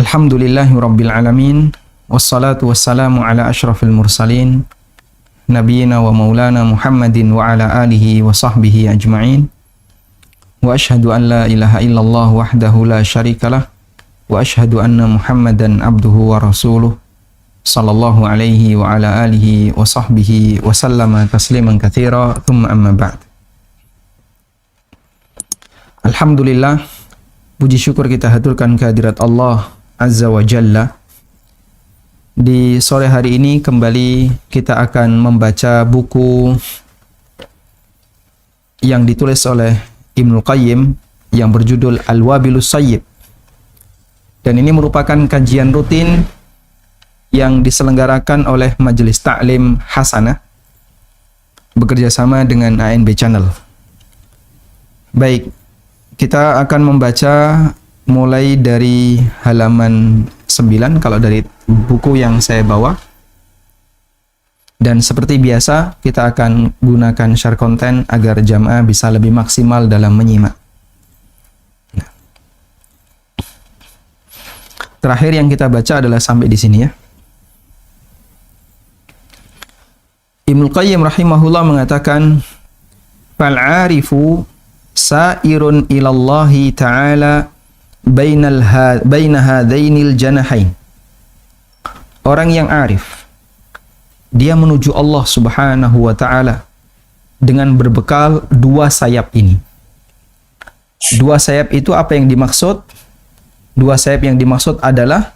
Alhamdulillahi Rabbil Alamin. Wassalatu wassalamu ala ashrafil mursalin Nabiina wa maulana Muhammadin wa ala alihi wa sahbihi ajma'in. Wa ashhadu an la ilaha illallah wahdahu la syarikalah. Wa ashhadu anna Muhammadan abduhu wa rasuluh sallallahu alaihi wa ala alihi wa sahbihi wa sallama tasliman katsira. Thumma amma ba'd. Alhamdulillah, puji syukur kita haturkan kehadirat Allah Azza wa Jalla. Di sore hari ini kembali kita akan membaca buku yang ditulis oleh Ibnul Qayyim yang berjudul Al-Wabilus Sayyib. Dan ini merupakan kajian rutin yang diselenggarakan oleh Majelis Ta'lim Hasanah bekerjasama dengan ANB Channel. Baik, kita akan membaca mulai dari halaman 9 kalau dari buku yang saya bawa. Dan seperti biasa, kita akan gunakan share konten agar jamaah bisa lebih maksimal dalam menyimak. Nah, terakhir yang kita baca adalah sampai di sini ya. Ibnul Qayyim rahimahullah mengatakan, "Fal-'arifu sa'irun ilallahi ta'ala baina hadainil janahain." Orang yang arif, dia menuju Allah Subhanahu wa ta'ala dengan berbekal dua sayap ini. Dua sayap itu apa yang dimaksud? Dua sayap yang dimaksud adalah,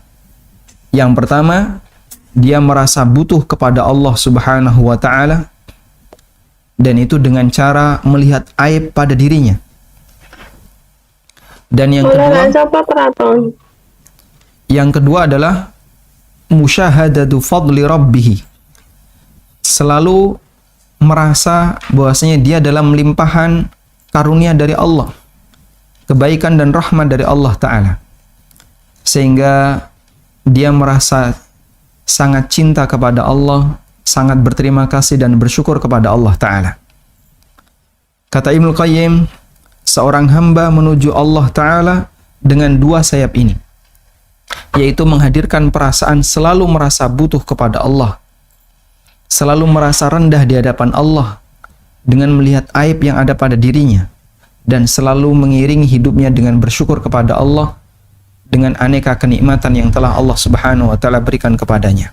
yang pertama, dia merasa butuh kepada Allah Subhanahu wa ta'ala, dan itu dengan cara melihat aib pada dirinya. Dan yang kedua adalah musyahadatu fadli rabbih. Selalu merasa bahwasanya dia dalam limpahan karunia dari Allah, kebaikan dan rahmat dari Allah Ta'ala, sehingga dia merasa sangat cinta kepada Allah, sangat berterima kasih dan bersyukur kepada Allah Ta'ala. Kata Ibnul Qayyim, seorang hamba menuju Allah Ta'ala dengan dua sayap ini, yaitu menghadirkan perasaan selalu merasa butuh kepada Allah, selalu merasa rendah di hadapan Allah dengan melihat aib yang ada pada dirinya, dan selalu mengiringi hidupnya dengan bersyukur kepada Allah dengan aneka kenikmatan yang telah Allah Subhanahu wa ta'ala berikan kepadanya.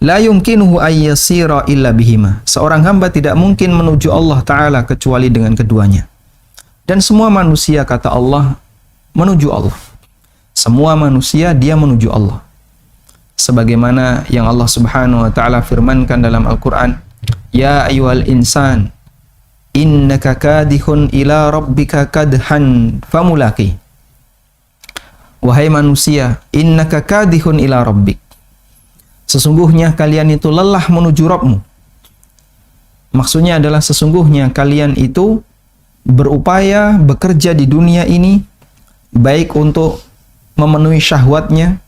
La yumkinuhu ayyasira illa bihima. Seorang hamba tidak mungkin menuju Allah Ta'ala kecuali dengan keduanya. Dan semua manusia, kata Allah, menuju Allah. Semua manusia dia menuju Allah. Sebagaimana yang Allah Subhanahu wa ta'ala firmankan dalam Al-Quran, Ya ayyuhal insan, innaka kadihun ila rabbika kadhan famulaki. Wahai manusia, innaka kadihun ila rabbik. Sesungguhnya kalian itu lelah menuju Rabbmu. Maksudnya adalah sesungguhnya kalian itu berupaya bekerja di dunia ini, baik untuk memenuhi syahwatnya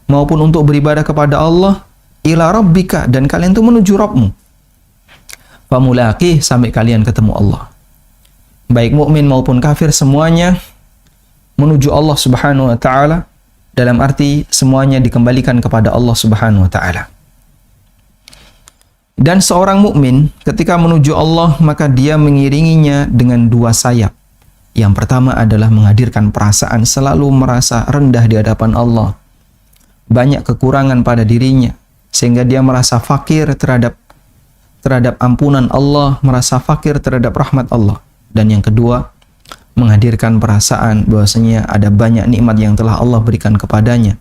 maupun untuk beribadah kepada Allah, ila rabbika, dan kalian itu menuju Rabbmu. Famulaqih, sampai kalian ketemu Allah. Baik mukmin maupun kafir semuanya menuju Allah Subhanahu wa ta'ala, dalam arti semuanya dikembalikan kepada Allah Subhanahu wa ta'ala. Dan seorang mukmin ketika menuju Allah, maka dia mengiringinya dengan dua sayap. Yang pertama adalah menghadirkan perasaan selalu merasa rendah di hadapan Allah, banyak kekurangan pada dirinya, sehingga dia merasa fakir terhadap ampunan Allah, merasa fakir terhadap rahmat Allah. Dan yang kedua, menghadirkan perasaan bahwasanya ada banyak nikmat yang telah Allah berikan kepadanya,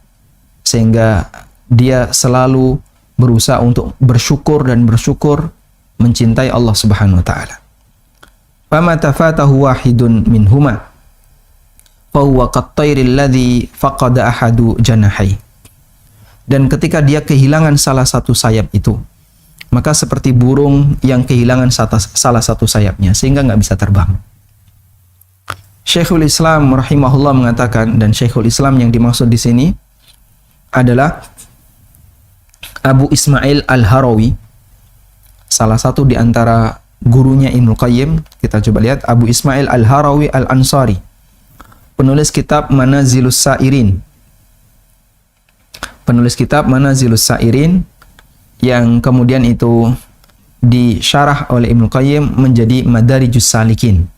sehingga dia selalu berusaha untuk bersyukur dan bersyukur, mencintai Allah Subhanahu wa ta'ala. Fama tafatahu wahidun minhuma fahuwa qattairil ladzi faqada ahadu janahi. Dan ketika dia kehilangan salah satu sayap itu, maka seperti burung yang kehilangan salah satu sayapnya sehingga nggak bisa terbang. Syekhul Islam rahimahullah mengatakan, dan Syekhul Islam yang dimaksud di sini adalah Abu Ismail Al-Harawi, salah satu di antara gurunya Ibnul Qayyim. Kita coba lihat, Abu Ismail Al-Harawi Al-Ansari, penulis kitab Manazilus Sa'irin, penulis kitab Manazilus Sa'irin, yang kemudian itu disyarah oleh Ibnu Qayyim menjadi Madarijus Salikin.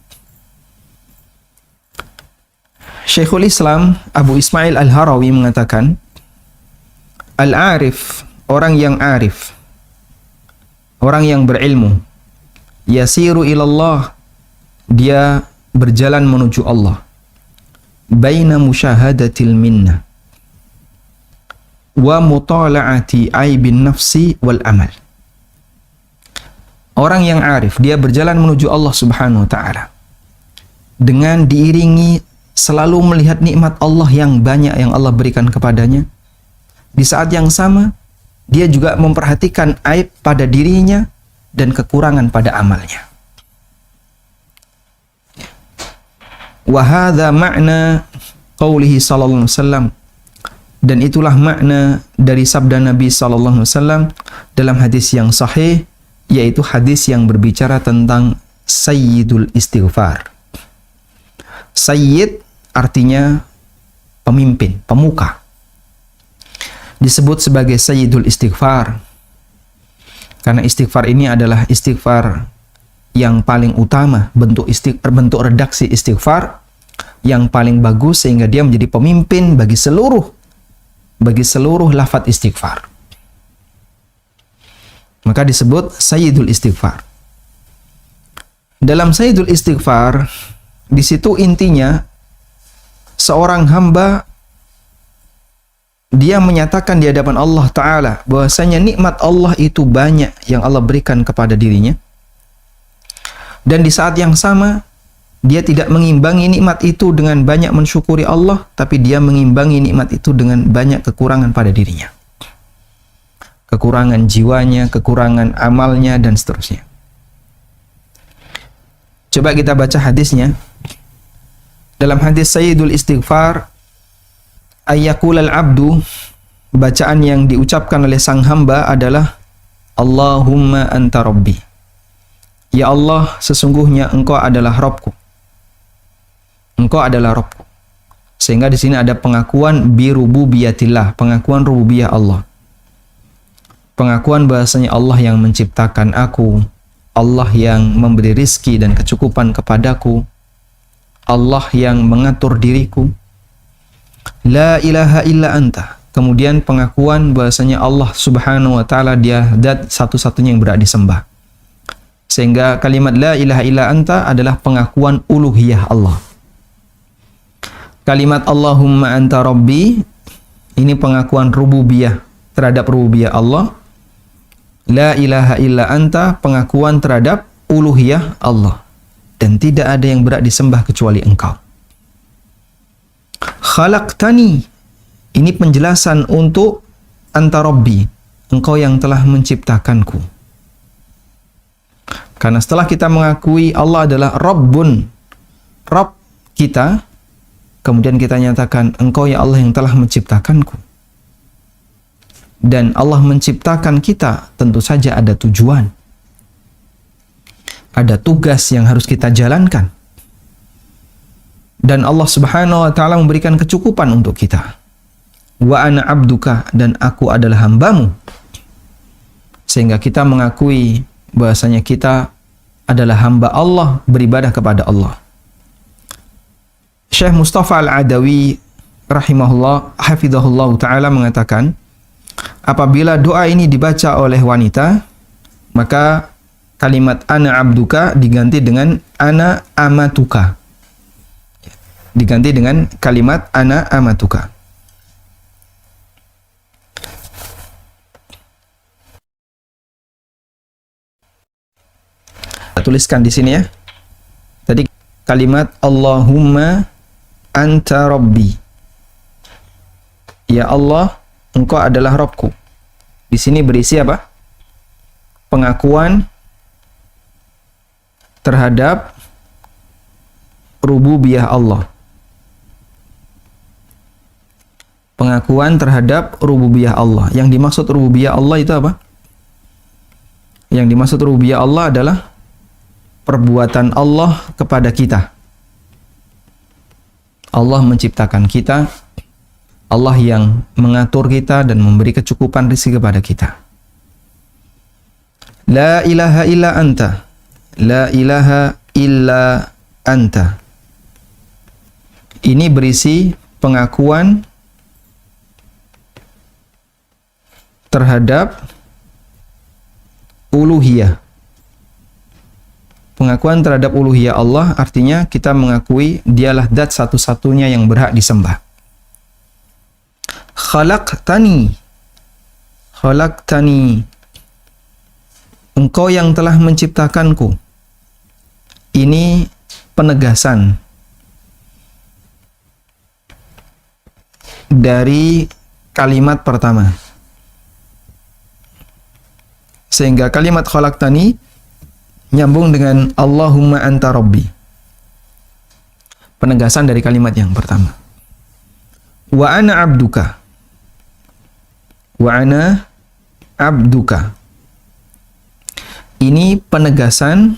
Syekhul Islam Abu Ismail Al-Harawi mengatakan, Al-arif, orang yang arif, orang yang berilmu, yasiru ilallah, dia berjalan menuju Allah, baina musyahadatil minnah wa mutala'ati aibin nafsi wal amal. Orang yang arif, dia berjalan menuju Allah Subhanahu wa ta'ala dengan diiringi selalu melihat nikmat Allah yang banyak yang Allah berikan kepadanya. Di saat yang sama, dia juga memperhatikan aib pada dirinya dan kekurangan pada amalnya. Wa hadza ma'na qaulihi sallallahu alaihi wasallam, dan itulah makna dari sabda Nabi sallallahu alaihi wasallam dalam hadis yang sahih, yaitu hadis yang berbicara tentang sayyidul istighfar. Sayyid artinya pemimpin, pemuka. Disebut sebagai sayyidul istighfar karena istighfar ini adalah istighfar yang paling utama, bentuk redaksi istighfar yang paling bagus, sehingga dia menjadi pemimpin bagi seluruh lafaz istighfar. Maka disebut sayyidul istighfar. Dalam sayyidul istighfar, di situ intinya seorang hamba dia menyatakan di hadapan Allah Ta'ala bahwasanya nikmat Allah itu banyak yang Allah berikan kepada dirinya, dan di saat yang sama dia tidak mengimbangi nikmat itu dengan banyak mensyukuri Allah, tapi dia mengimbangi nikmat itu dengan banyak kekurangan pada dirinya, kekurangan jiwanya, kekurangan amalnya, dan seterusnya. Coba kita baca hadisnya. Dalam hadis sayyidul istighfar, ayyaqulal abdu, bacaan yang diucapkan oleh sang hamba adalah Allahumma anta rabbi. Ya Allah, sesungguhnya Engkau adalah Rabbku. Engkau adalah Rabbku. Sehingga di sini ada pengakuan bi rububiyatillah, pengakuan rububiyah Allah. Pengakuan bahasanya Allah yang menciptakan aku, Allah yang memberi rizki dan kecukupan kepadaku, Allah yang mengatur diriku. La ilaha illa anta. Kemudian pengakuan bahasanya Allah Subhanahu wa ta'ala dia zat satu-satunya yang berhak disembah. Sehingga kalimat la ilaha illa anta adalah pengakuan uluhiyah Allah. Kalimat Allahumma anta rabbi, ini pengakuan rububiyah terhadap rububiyah Allah. La ilaha illa anta, pengakuan terhadap uluhiyah Allah. Dan tidak ada yang berhak disembah kecuali Engkau. Khalaqtani, ini penjelasan untuk anta rabbi, Engkau yang telah menciptakanku. Karena setelah kita mengakui Allah adalah Rabbun, Rabb kita, kemudian kita nyatakan Engkau ya Allah yang telah menciptakanku. Dan Allah menciptakan kita tentu saja ada tujuan, ada tugas yang harus kita jalankan. Dan Allah Subhanahu wa ta'ala memberikan kecukupan untuk kita. Wa ana abduka, dan aku adalah hambamu. Sehingga kita mengakui bahasanya kita adalah hamba Allah, beribadah kepada Allah. Syekh Mustafa Al-Adawi rahimahullah, hafizahullah ta'ala mengatakan, apabila doa ini dibaca oleh wanita, maka kalimat ana abduka diganti dengan ana amatuka. Diganti dengan kalimat ana amatuka. Kita tuliskan di sini ya. Tadi kalimat Allahumma anta rabbi. Ya Allah, Engkau adalah Rabbku. Di sini berisi apa? Pengakuan terhadap rububiyah Allah. Pengakuan terhadap rububiyah Allah. Yang dimaksud rububiyah Allah itu apa? Yang dimaksud rububiyah Allah adalah perbuatan Allah kepada kita. Allah menciptakan kita, Allah yang mengatur kita dan memberi kecukupan rezeki kepada kita. La ilaha illa anta. La ilaha illa anta. Ini berisi pengakuan terhadap uluhiyah. Pengakuan terhadap uluhiyah Allah artinya kita mengakui dialah zat satu-satunya yang berhak disembah. Khalaqtani. Khalaqtani. Engkau yang telah menciptakanku. Ini penegasan dari kalimat pertama. Sehingga kalimat khalaqtani nyambung dengan Allahumma anta rabbi. Penegasan dari kalimat yang pertama. Wa ana abduka. Wa ana abduka. Ini penegasan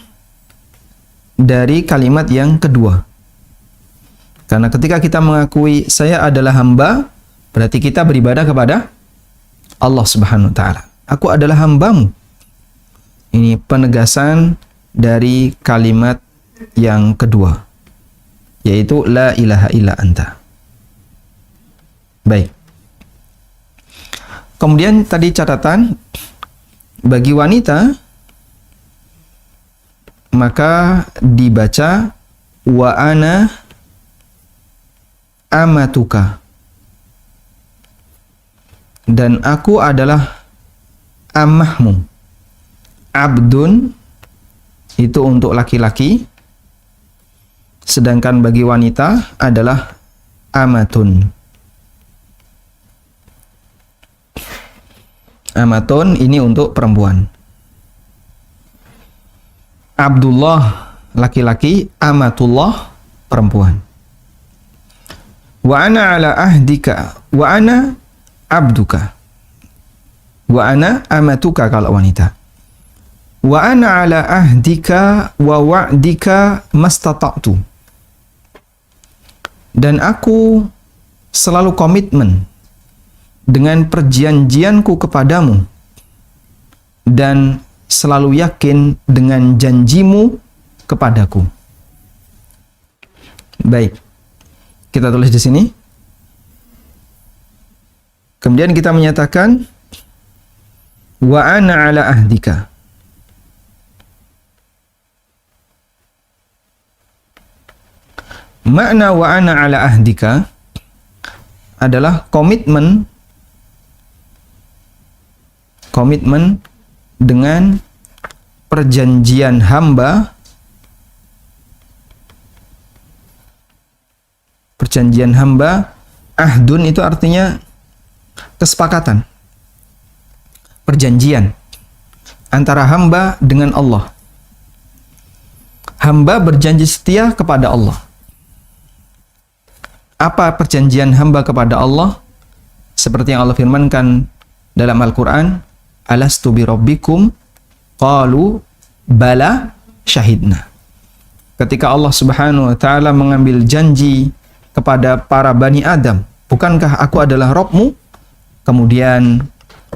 dari kalimat yang kedua. Karena ketika kita mengakui saya adalah hamba, berarti kita beribadah kepada Allah Subhanahu wa taala. Aku adalah hambamu. Ini penegasan dari kalimat yang kedua, yaitu la ilaha illa anta. Baik. Kemudian tadi catatan bagi wanita maka dibaca wa ana amatuka. Dan aku adalah amahmu. Abdun itu untuk laki-laki, sedangkan bagi wanita adalah amatun. Amatun ini untuk perempuan. Abdullah laki-laki, amatullah perempuan. Wa ana ala ahdika, wa ana abduka. Wa ana amatuka kalau wanita. Wa ana ala ahdika wa wa'dika mastata'tu. Dan aku selalu komitmen dengan perjanjianku kepadamu dan selalu yakin dengan janjimu kepadaku. Baik. Kita tulis di sini. Kemudian kita menyatakan wa ana ala ahdika. Makna wa ana ala ahdika adalah komitmen dengan perjanjian hamba. Perjanjian hamba, ahdun itu artinya kesepakatan, perjanjian antara hamba dengan Allah. Hamba berjanji setia kepada Allah. Apa perjanjian hamba kepada Allah? Seperti yang Allah firmankan dalam Al-Quran, alastu bi rabbikum qalu bala syahidna. Ketika Allah Subhanahu wa taala mengambil janji kepada para Bani Adam, bukankah aku adalah Rabbmu? Kemudian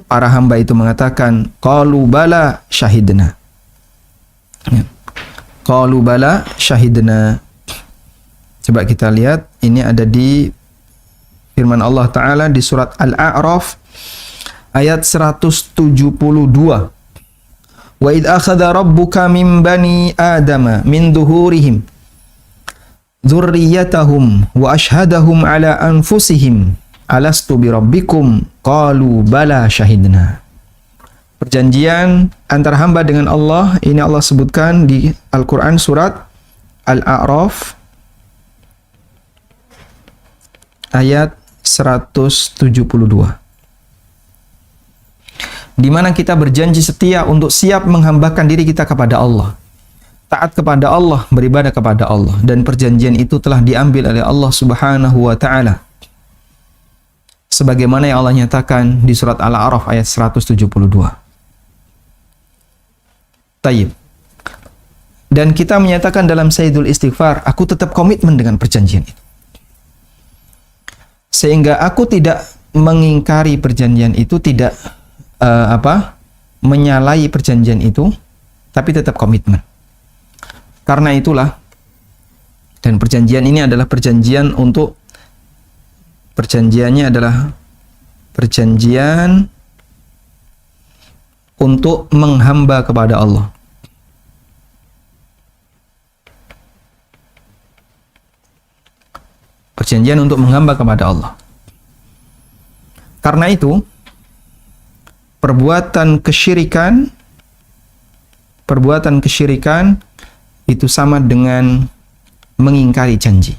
para hamba itu mengatakan qalu bala syahidna. Qalu bala syahidna. Coba kita lihat, ini ada di firman Allah Ta'ala di surat Al-A'raf ayat 172. Wa idh akhadha rabbuka min bani adama min duhurihim dzurriyyatahum wa ashhadahum ala anfusihim alastu bi rabbikum qalu bala syahidna. Perjanjian antara hamba dengan Allah ini Allah sebutkan di Al-Qur'an surat Al-A'raf ayat 172. Di mana kita berjanji setia untuk siap menghambakan diri kita kepada Allah. Taat kepada Allah, beribadah kepada Allah. Dan perjanjian itu telah diambil oleh Allah Subhanahu wa ta'ala. Sebagaimana yang Allah nyatakan di surat Al-A'raf ayat 172. Tayyib. Dan kita menyatakan dalam Sayyidul Istighfar, aku tetap komitmen dengan perjanjian itu. Sehingga aku tidak mengingkari perjanjian itu, tidak menyalahi perjanjian itu, tapi tetap komitmen. Karena itulah, dan perjanjian ini adalah perjanjiannya adalah perjanjian untuk menghamba kepada Allah. Perjanjian untuk menghamba kepada Allah. Karena itu, perbuatan kesyirikan itu sama dengan mengingkari janji.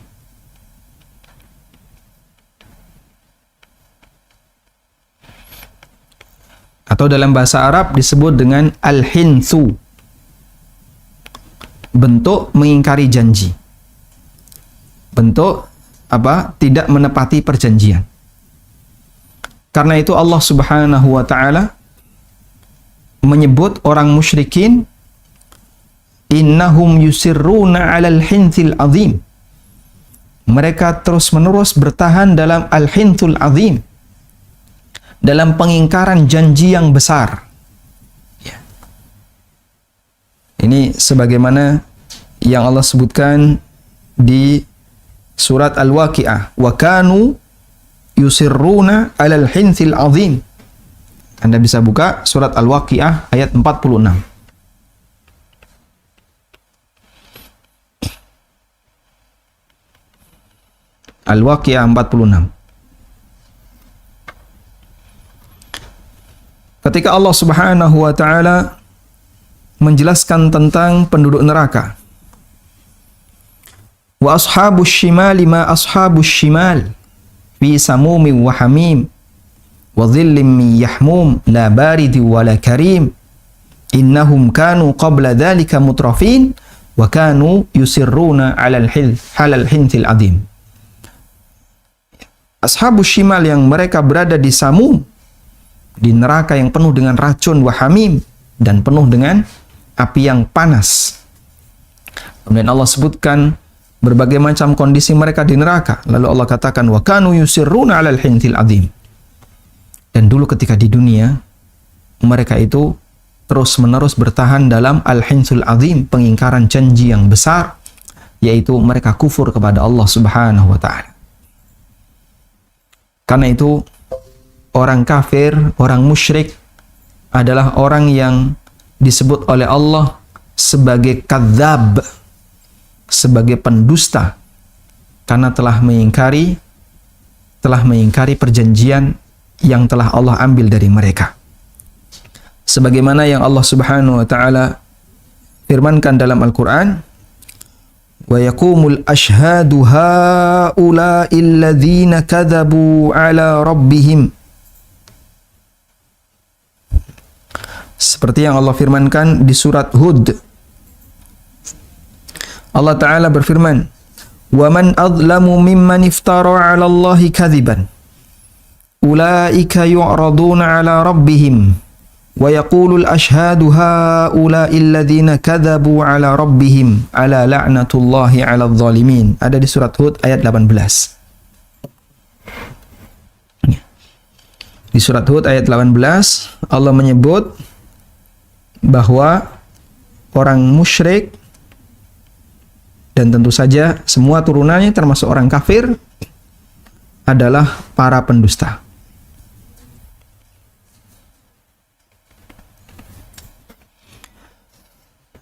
Atau dalam bahasa Arab disebut dengan al-hinthu, bentuk mengingkari janji, bentuk tidak menepati perjanjian. Karena itu Allah Subhanahu wa taala menyebut orang musyrikin, innahum yusirruna 'alal hinthil azim. Mereka terus-menerus bertahan dalam al-hinthul azim, dalam pengingkaran janji yang besar. Ya. Ini sebagaimana yang Allah sebutkan di surat Al-Waqi'ah, wa kanu yusirruna 'alal hinthil azim. Anda bisa buka surat Al-Waqi'ah ayat 46. Al-Waqi'ah 46. Ketika Allah Subhanahu wa taala menjelaskan tentang penduduk neraka, wa ashabus shimali ma ashabus shimal fi samumin wa hamim wa dhillim min yahmum la baridi wa la karim innahum kanu qabla dhalika mutrafin wa kanu yusirruna 'alal hinthil azim. Ashabus shimal yang mereka berada di Samum, di neraka yang penuh dengan racun, wa hamim, dan penuh dengan api yang panas. Kemudian Allah sebutkan berbagai macam kondisi mereka di neraka. Lalu Allah katakan, wa kanu yusirruna 'alal hinthil azim. Dan dulu ketika di dunia, mereka itu terus-menerus bertahan dalam al-hinthul azim, pengingkaran janji yang besar, yaitu mereka kufur kepada Allah Subhanahu wa taala. Karena itu, orang kafir, orang musyrik adalah orang yang disebut oleh Allah sebagai kadzab, sebagai pendusta, karena telah mengingkari perjanjian yang telah Allah ambil dari mereka. Sebagaimana yang Allah Subhanahu wa taala firmankan dalam Al-Qur'an, wa yaqumul ashhadu haula'i alladzina kadzabu ala rabbihim. Seperti yang Allah firmankan di surat Hud. Allah Ta'ala berfirman, wa man adlamu mimman iftara 'ala Allahi kadziban ulaika yu'raduna 'ala rabbihim wa yaqulul ashhadu haula'i alladzina kadzabu 'ala rabbihim ala la'natullahi 'alal zalimin. Ada di surat Hud ayat 18. Di surat Hud ayat 18 Allah menyebut bahwa orang musyrik dan tentu saja semua turunannya termasuk orang kafir adalah para pendusta.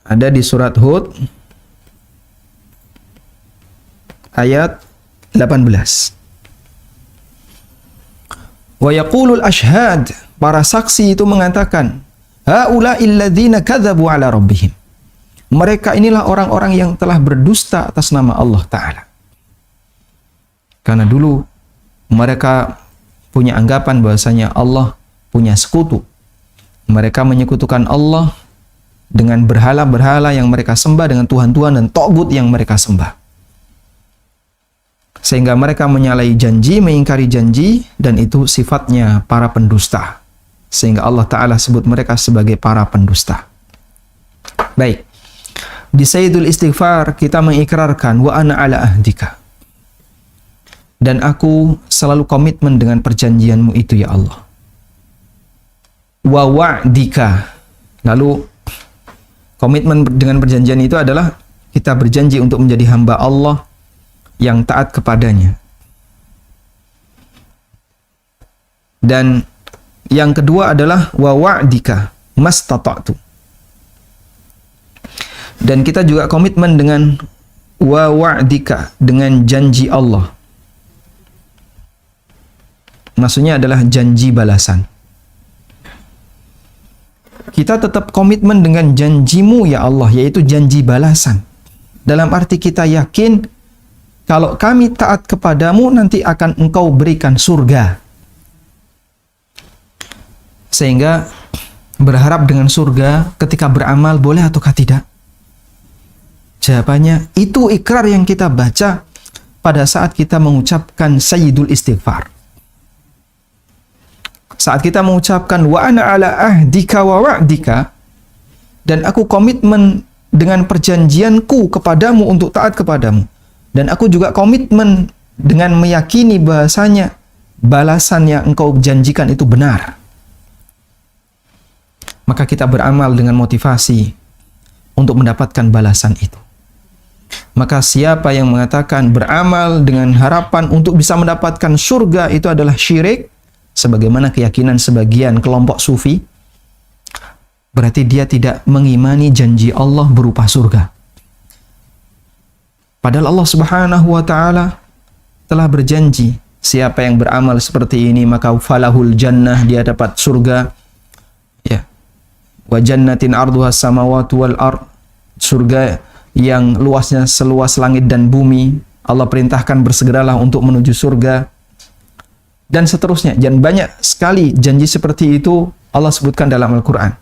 Ada di surat Hud ayat 18. Wa yaqulul ashhad, para saksi itu mengatakan, haula'il ladzina kadzabu 'ala rabbihim. Mereka inilah orang-orang yang telah berdusta atas nama Allah Ta'ala. Karena dulu mereka punya anggapan bahwasanya Allah punya sekutu. Mereka menyekutukan Allah dengan berhala-berhala yang mereka sembah, dengan tuhan-tuhan dan togut yang mereka sembah. Sehingga mereka menyalahi janji, mengingkari janji, dan itu sifatnya para pendusta. Sehingga Allah Ta'ala sebut mereka sebagai para pendusta. Baik. Di Sayyidul Istighfar kita mengikrarkan wa ana ala ahdika. dan aku selalu komitmen dengan perjanjianmu itu ya Allah. Wa wa'dika. Lalu komitmen dengan perjanjian itu adalah kita berjanji untuk menjadi hamba Allah yang taat kepadanya. Dan yang kedua adalah wa wa'dika mastata'tu. Dan kita juga komitmen dengan wa wa'dika, dengan janji Allah. Maksudnya adalah janji balasan. Kita tetap komitmen dengan janjimu ya Allah, yaitu janji balasan. Dalam arti kita yakin kalau kami taat kepadamu nanti akan engkau berikan surga. Sehingga berharap dengan surga ketika beramal boleh ataukah tidak? Jawabannya itu ikrar yang kita baca pada saat kita mengucapkan sayyidul istighfar. Saat kita mengucapkan wa ana ala ahdika wa wa'dika, dan aku komitmen dengan perjanjianku kepadamu untuk taat kepadamu, dan aku juga komitmen dengan meyakini bahasanya balasan yang engkau janjikan itu benar. Maka kita beramal dengan motivasi untuk mendapatkan balasan itu. Maka siapa yang mengatakan beramal dengan harapan untuk bisa mendapatkan surga itu adalah syirik, sebagaimana keyakinan sebagian kelompok sufi, berarti dia tidak mengimani janji Allah berupa surga. Padahal Allah Subhanahu wa taala telah berjanji, siapa yang beramal seperti ini maka falahul jannah, dia dapat surga. Ya. Wa jannatin arduhas samawati wal ard, surga yang luasnya seluas langit dan bumi. Allah perintahkan bersegeralah untuk menuju surga. Dan seterusnya, dan banyak sekali janji seperti itu Allah sebutkan dalam Al-Quran.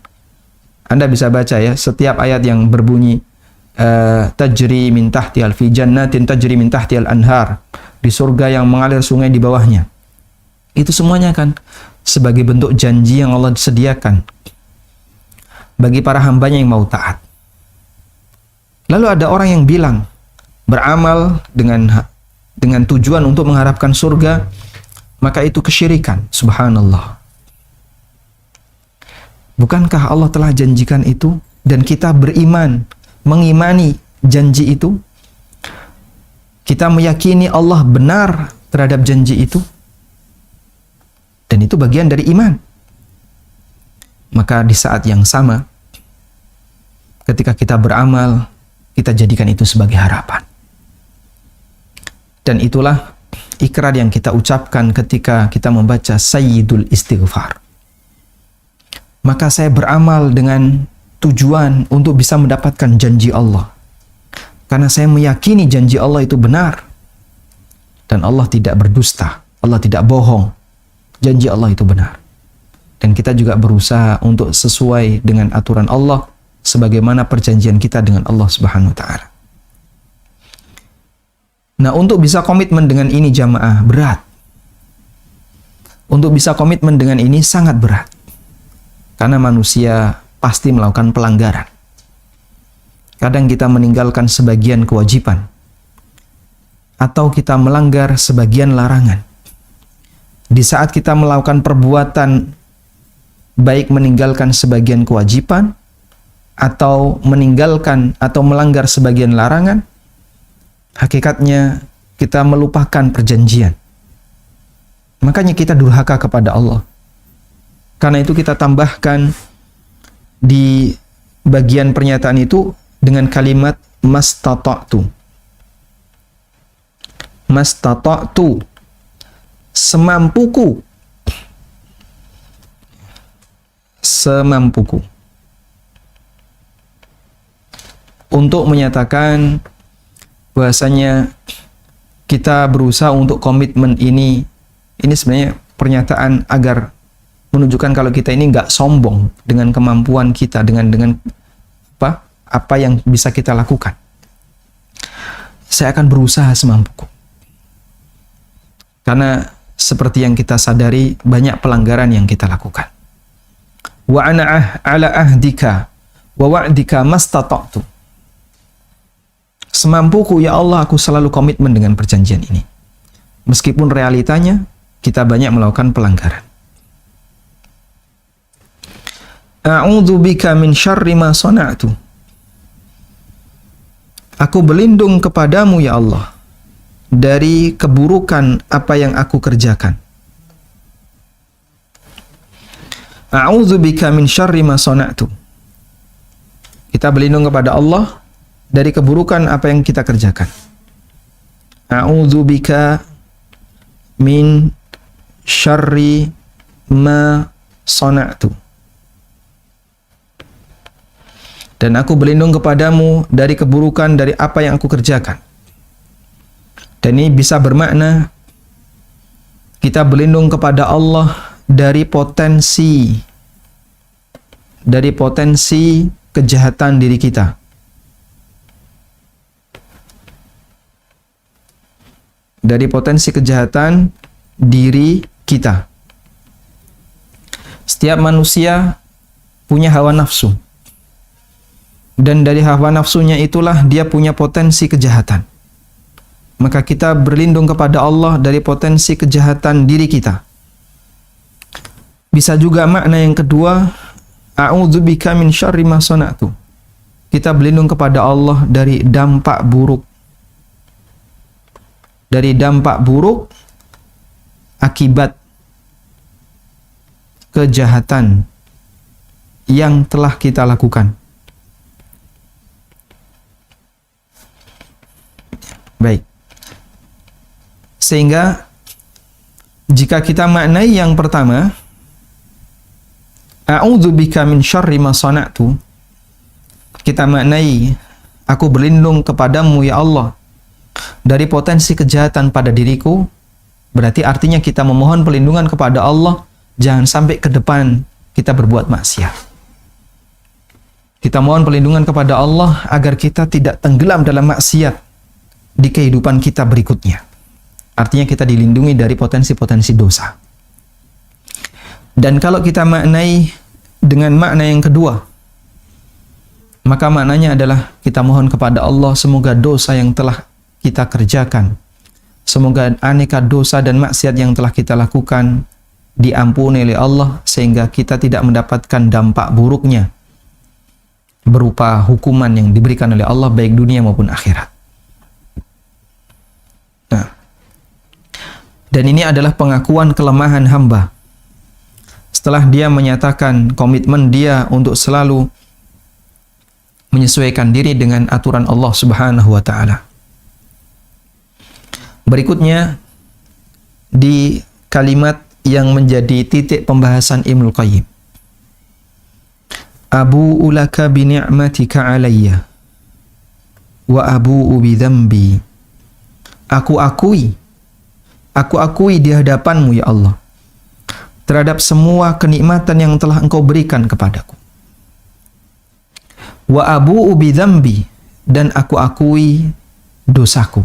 Anda bisa baca ya, setiap ayat yang berbunyi tajri min tahtihal fi jannatin tajri min tahtihal anhar, di surga yang mengalir sungai di bawahnya. Itu semuanya kan sebagai bentuk janji yang Allah sediakan bagi para hambanya yang mau taat. Lalu ada orang yang bilang beramal dengan tujuan untuk mengharapkan surga, maka itu kesyirikan. Subhanallah. Bukankah Allah telah janjikan itu dan kita beriman, mengimani janji itu? Kita meyakini Allah benar terhadap janji itu. Dan itu bagian dari iman. Maka di saat yang sama, ketika kita beramal, kita jadikan itu sebagai harapan. Dan itulah ikrar yang kita ucapkan ketika kita membaca sayyidul istighfar. Maka saya beramal dengan tujuan untuk bisa mendapatkan janji Allah. Karena saya meyakini janji Allah itu benar. Dan Allah tidak berdusta. Allah tidak bohong. Janji Allah itu benar. Dan kita juga berusaha untuk sesuai dengan aturan Allah, sebagaimana perjanjian kita dengan Allah Subhanahu wa taala. Nah, untuk bisa komitmen dengan ini jamaah berat. Untuk bisa komitmen dengan ini sangat berat. Karena manusia pasti melakukan pelanggaran. Kadang kita meninggalkan sebagian kewajiban. Atau kita melanggar sebagian larangan. Di saat kita melakukan perbuatan, baik meninggalkan sebagian kewajiban, atau meninggalkan atau melanggar sebagian larangan, hakikatnya kita melupakan perjanjian. Makanya kita durhaka kepada Allah. Karena itu kita tambahkan di bagian pernyataan itu dengan kalimat mastata'tu. Mastata'tu, semampuku. Semampuku. Untuk menyatakan bahwasanya kita berusaha untuk komitmen ini sebenarnya pernyataan agar menunjukkan kalau kita ini nggak sombong dengan kemampuan kita, dengan apa yang bisa kita lakukan. Saya akan berusaha semampuku. Karena seperti yang kita sadari, banyak pelanggaran yang kita lakukan. Wa ana ala ahdika wa wa'dika mastata'tu. Semampuku ya Allah, aku selalu komitmen dengan perjanjian ini. meskipun realitanya kita banyak melakukan pelanggaran. A'udzubika min syarri ma sana'tu. Aku berlindung kepadamu ya Allah dari keburukan apa yang aku kerjakan. A'udzubika min syarri ma sana'tu. Kita berlindung kepada Allah dari keburukan apa yang kita kerjakan. A'udzubika min syarri ma sana'tu. Dan aku berlindung kepadamu dari keburukan dari apa yang aku kerjakan. Dan ini bisa bermakna kita berlindung kepada Allah dari potensi kejahatan diri kita. Dari potensi kejahatan diri kita. Setiap manusia punya hawa nafsu. Dan dari hawa nafsunya itulah dia punya potensi kejahatan. Maka kita berlindung kepada Allah dari potensi kejahatan diri kita. Bisa juga makna yang kedua, a'udzubika min syarri ma sana'tu. Kita berlindung kepada Allah dari dampak buruk. Dari dampak buruk akibat kejahatan yang telah kita lakukan. Baik. Sehingga jika kita maknai yang pertama, a'udzubika min syarri ma sana'tu, kita maknai aku berlindung kepadamu ya Allah dari potensi kejahatan pada diriku, berarti artinya kita memohon perlindungan kepada Allah jangan sampai ke depan kita berbuat maksiat. Kita mohon perlindungan kepada Allah agar kita tidak tenggelam dalam maksiat di kehidupan kita berikutnya. Artinya kita dilindungi dari potensi-potensi dosa. Dan kalau kita maknai dengan makna yang kedua, maka maknanya adalah kita mohon kepada Allah semoga dosa yang telah kita kerjakan, semoga aneka dosa dan maksiat yang telah kita lakukan diampuni oleh Allah sehingga kita tidak mendapatkan dampak buruknya berupa hukuman yang diberikan oleh Allah baik dunia maupun akhirat. Nah, dan ini adalah pengakuan kelemahan hamba. Setelah dia menyatakan komitmen dia untuk selalu menyesuaikan diri dengan aturan Allah Subhanahu wa taala. Berikutnya di kalimat yang menjadi titik pembahasan Ibnul Qayyim. Abu'u laka bi ni'matika 'alayya wa abu'u bi dzambi. Aku akui di hadapanmu ya Allah terhadap semua kenikmatan yang telah Engkau berikan kepadaku. Wa abu'u bi dzambi, dan aku akui dosaku.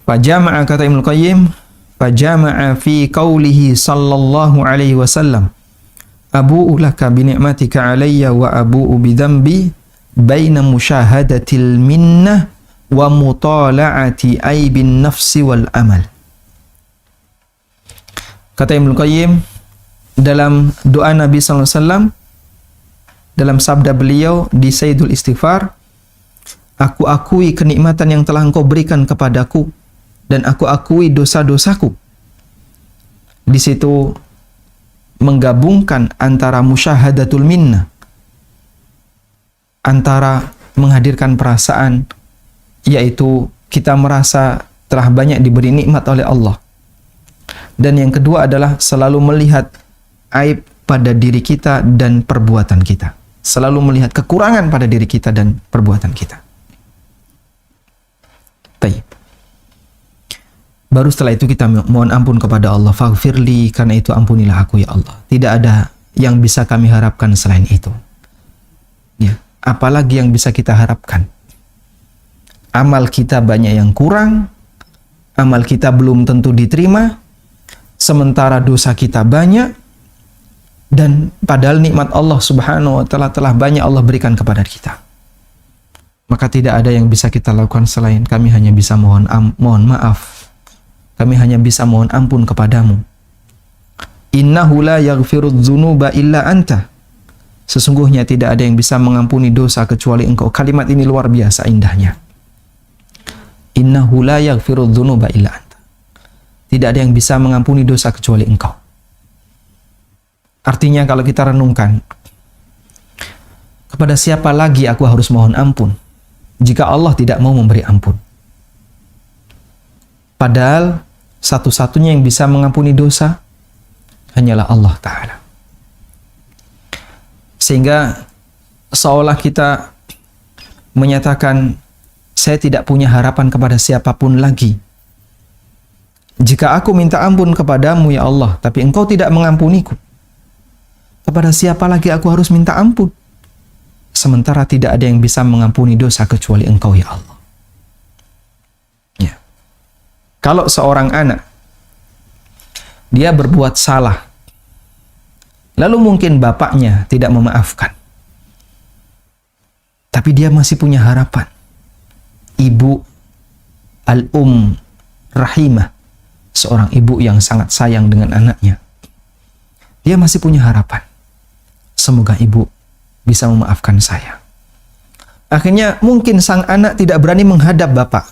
Fajama'a, kata Ibnu Qayyim, fajama'a fi qawlihi sallallahu alaihi wasallam abu'u laka bi ni'matika alayya wa abu'u bi dzambi baina musyahadatil minnah wa mutala'ati aibin nafsi wal amal. Kata Ibnu Qayyim dalam doa Nabi sallallahu alaihi wasallam, dalam sabda beliau di Sayyidul Istighfar, aku akui kenikmatan yang telah Engkau berikan kepadaku dan aku akui dosa-dosaku. Di situ menggabungkan antara musyahadatul minnah, antara menghadirkan perasaan, yaitu kita merasa telah banyak diberi nikmat oleh Allah. Dan yang kedua adalah selalu melihat aib pada diri kita dan perbuatan kita. Selalu melihat kekurangan pada diri kita dan perbuatan kita. Baik. Baru setelah itu kita mohon ampun kepada Allah. Faghfirli, karena itu ampunilah aku ya Allah. Tidak ada yang bisa kami harapkan selain itu. Ya, apalagi yang bisa kita harapkan? Amal kita banyak yang kurang, amal kita belum tentu diterima, sementara dosa kita banyak, dan padahal nikmat Allah Subhanahu wa taala telah banyak Allah berikan kepada kita. maka tidak ada yang bisa kita lakukan selain kami hanya bisa mohon maaf. Kami hanya bisa mohon ampun kepadamu. Innahu la yaghfirudz dzunuba illa anta. Sesungguhnya tidak ada yang bisa mengampuni dosa kecuali Engkau. Kalimat ini luar biasa indahnya. Innahu la yaghfirudz dzunuba illa anta. Tidak ada yang bisa mengampuni dosa kecuali Engkau. Artinya kalau kita renungkan, kepada siapa lagi aku harus mohon ampun jika Allah tidak mau memberi ampun? Padahal satu-satunya yang bisa mengampuni dosa hanyalah Allah Ta'ala. Sehingga seolah kita menyatakan, saya tidak punya harapan kepada siapapun lagi. Jika aku minta ampun kepadamu ya Allah, tapi Engkau tidak mengampuniku, kepada siapa lagi aku harus minta ampun? Sementara tidak ada yang bisa mengampuni dosa kecuali Engkau ya Allah. Ya. Kalau seorang anak, dia berbuat salah, lalu mungkin bapaknya tidak memaafkan, tapi dia masih punya harapan. Ibu rahimah, seorang ibu yang sangat sayang dengan anaknya, dia masih punya harapan. Semoga ibu bisa memaafkan saya. Akhirnya mungkin sang anak tidak berani menghadap bapak,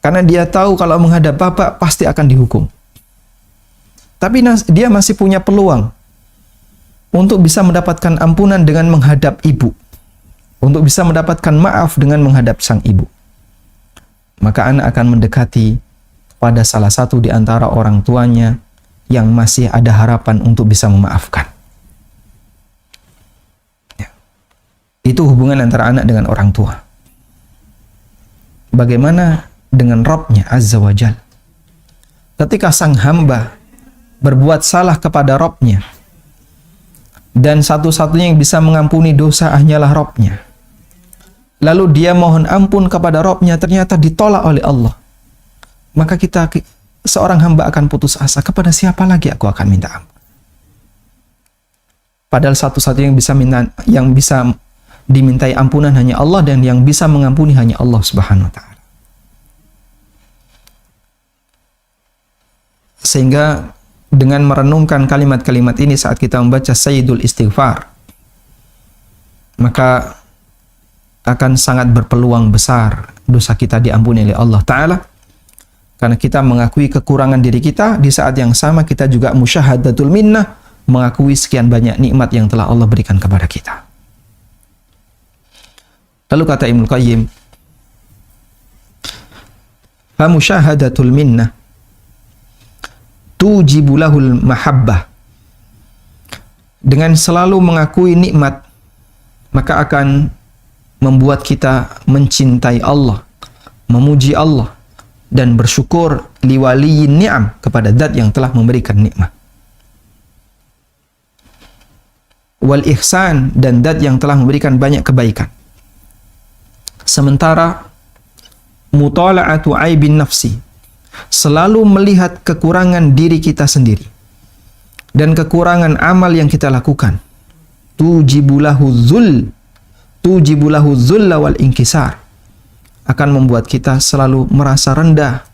karena dia tahu kalau menghadap bapak pasti akan dihukum. Tapi dia masih punya peluang untuk bisa mendapatkan ampunan dengan menghadap ibu, untuk bisa mendapatkan maaf dengan menghadap sang ibu. Maka anak akan mendekati pada salah satu di antara orang tuanya yang masih ada harapan untuk bisa memaafkan. Ya. Itu hubungan antara anak dengan orang tua. Bagaimana dengan Rabb-nya Azza wa Jalla? Ketika sang hamba berbuat salah kepada Rabb-nya, dan satu-satunya yang bisa mengampuni dosa hanyalah Rabb-nya, lalu dia mohon ampun kepada Rabb-nya, ternyata ditolak oleh Allah, maka seorang hamba akan putus asa. Kepada siapa lagi aku akan minta ampun? Padahal satu-satunya yang bisa dimintai ampunan hanya Allah, dan yang bisa mengampuni hanya Allah Subhanahu wa Ta'ala. Sehingga dengan merenungkan kalimat-kalimat ini saat kita membaca Sayyidul Istighfar, maka akan sangat berpeluang besar dosa kita diampuni oleh Allah Ta'ala, karena kita mengakui kekurangan diri kita. Di saat yang sama kita juga musyahadatul minnah, mengakui sekian banyak nikmat yang telah Allah berikan kepada kita. Lalu kata Ibnu Qayyim, fa musyahadatul minnah tujibu lahul mahabbah. Dengan selalu mengakui nikmat, maka akan membuat kita mencintai Allah, memuji Allah, dan bersyukur liwaliyin ni'am, kepada zat yang telah memberikan nikmat. Wal ihsan, dan zat yang telah memberikan banyak kebaikan. Sementara mutala'atu aibin nafsi, selalu melihat kekurangan diri kita sendiri dan kekurangan amal yang kita lakukan, tujibulahu dhulla wal inkisar, akan membuat kita selalu merasa rendah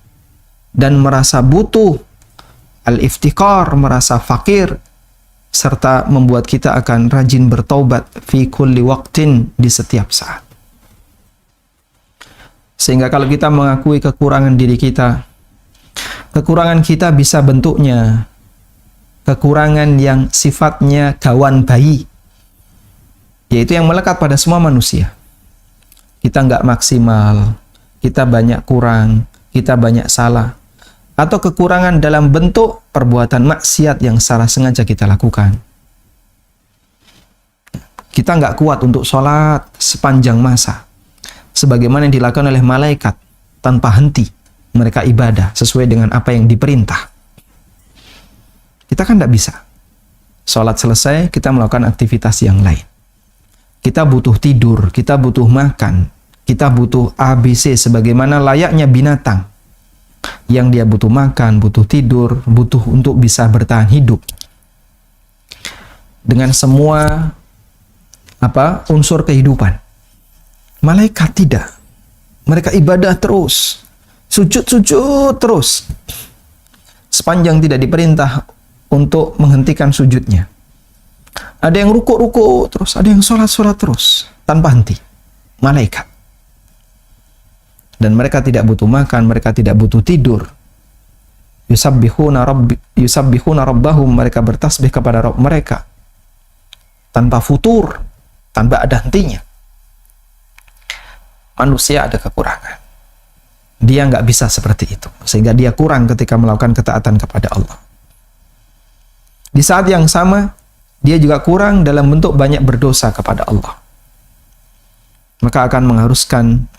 dan merasa butuh, al-iftikar, merasa fakir, serta membuat kita akan rajin bertaubat fi kulli waqtin, di setiap saat. Sehingga kalau kita mengakui kekurangan diri kita, kekurangan kita bisa bentuknya kekurangan yang sifatnya gawan bayi, yaitu yang melekat pada semua manusia. Kita nggak maksimal, kita banyak kurang, kita banyak salah, atau kekurangan dalam bentuk perbuatan maksiat yang salah sengaja kita lakukan. Kita nggak kuat untuk sholat sepanjang masa, sebagaimana yang dilakukan oleh malaikat tanpa henti. Mereka ibadah sesuai dengan apa yang diperintah. Kita kan tidak bisa. Sholat selesai, kita melakukan aktivitas yang lain. Kita butuh tidur, kita butuh makan, kita butuh ABC sebagaimana layaknya binatang yang dia butuh makan, butuh tidur, butuh untuk bisa bertahan hidup. Dengan semua unsur kehidupan. Malaikat tidak. Mereka ibadah terus, sujud terus, sepanjang tidak diperintah untuk menghentikan sujudnya. Ada yang ruku terus, ada yang sholat terus, tanpa henti. Malaikat. Dan mereka tidak butuh makan, mereka tidak butuh tidur. Yusabbihuna rabbahum, mereka bertasbih kepada Rabb mereka. Tanpa futur, tanpa ada hentinya. Manusia ada kekurangan. Dia nggak bisa seperti itu. Sehingga dia kurang ketika melakukan ketaatan kepada Allah. Di saat yang sama, dia juga kurang dalam bentuk banyak berdosa kepada Allah. Maka akan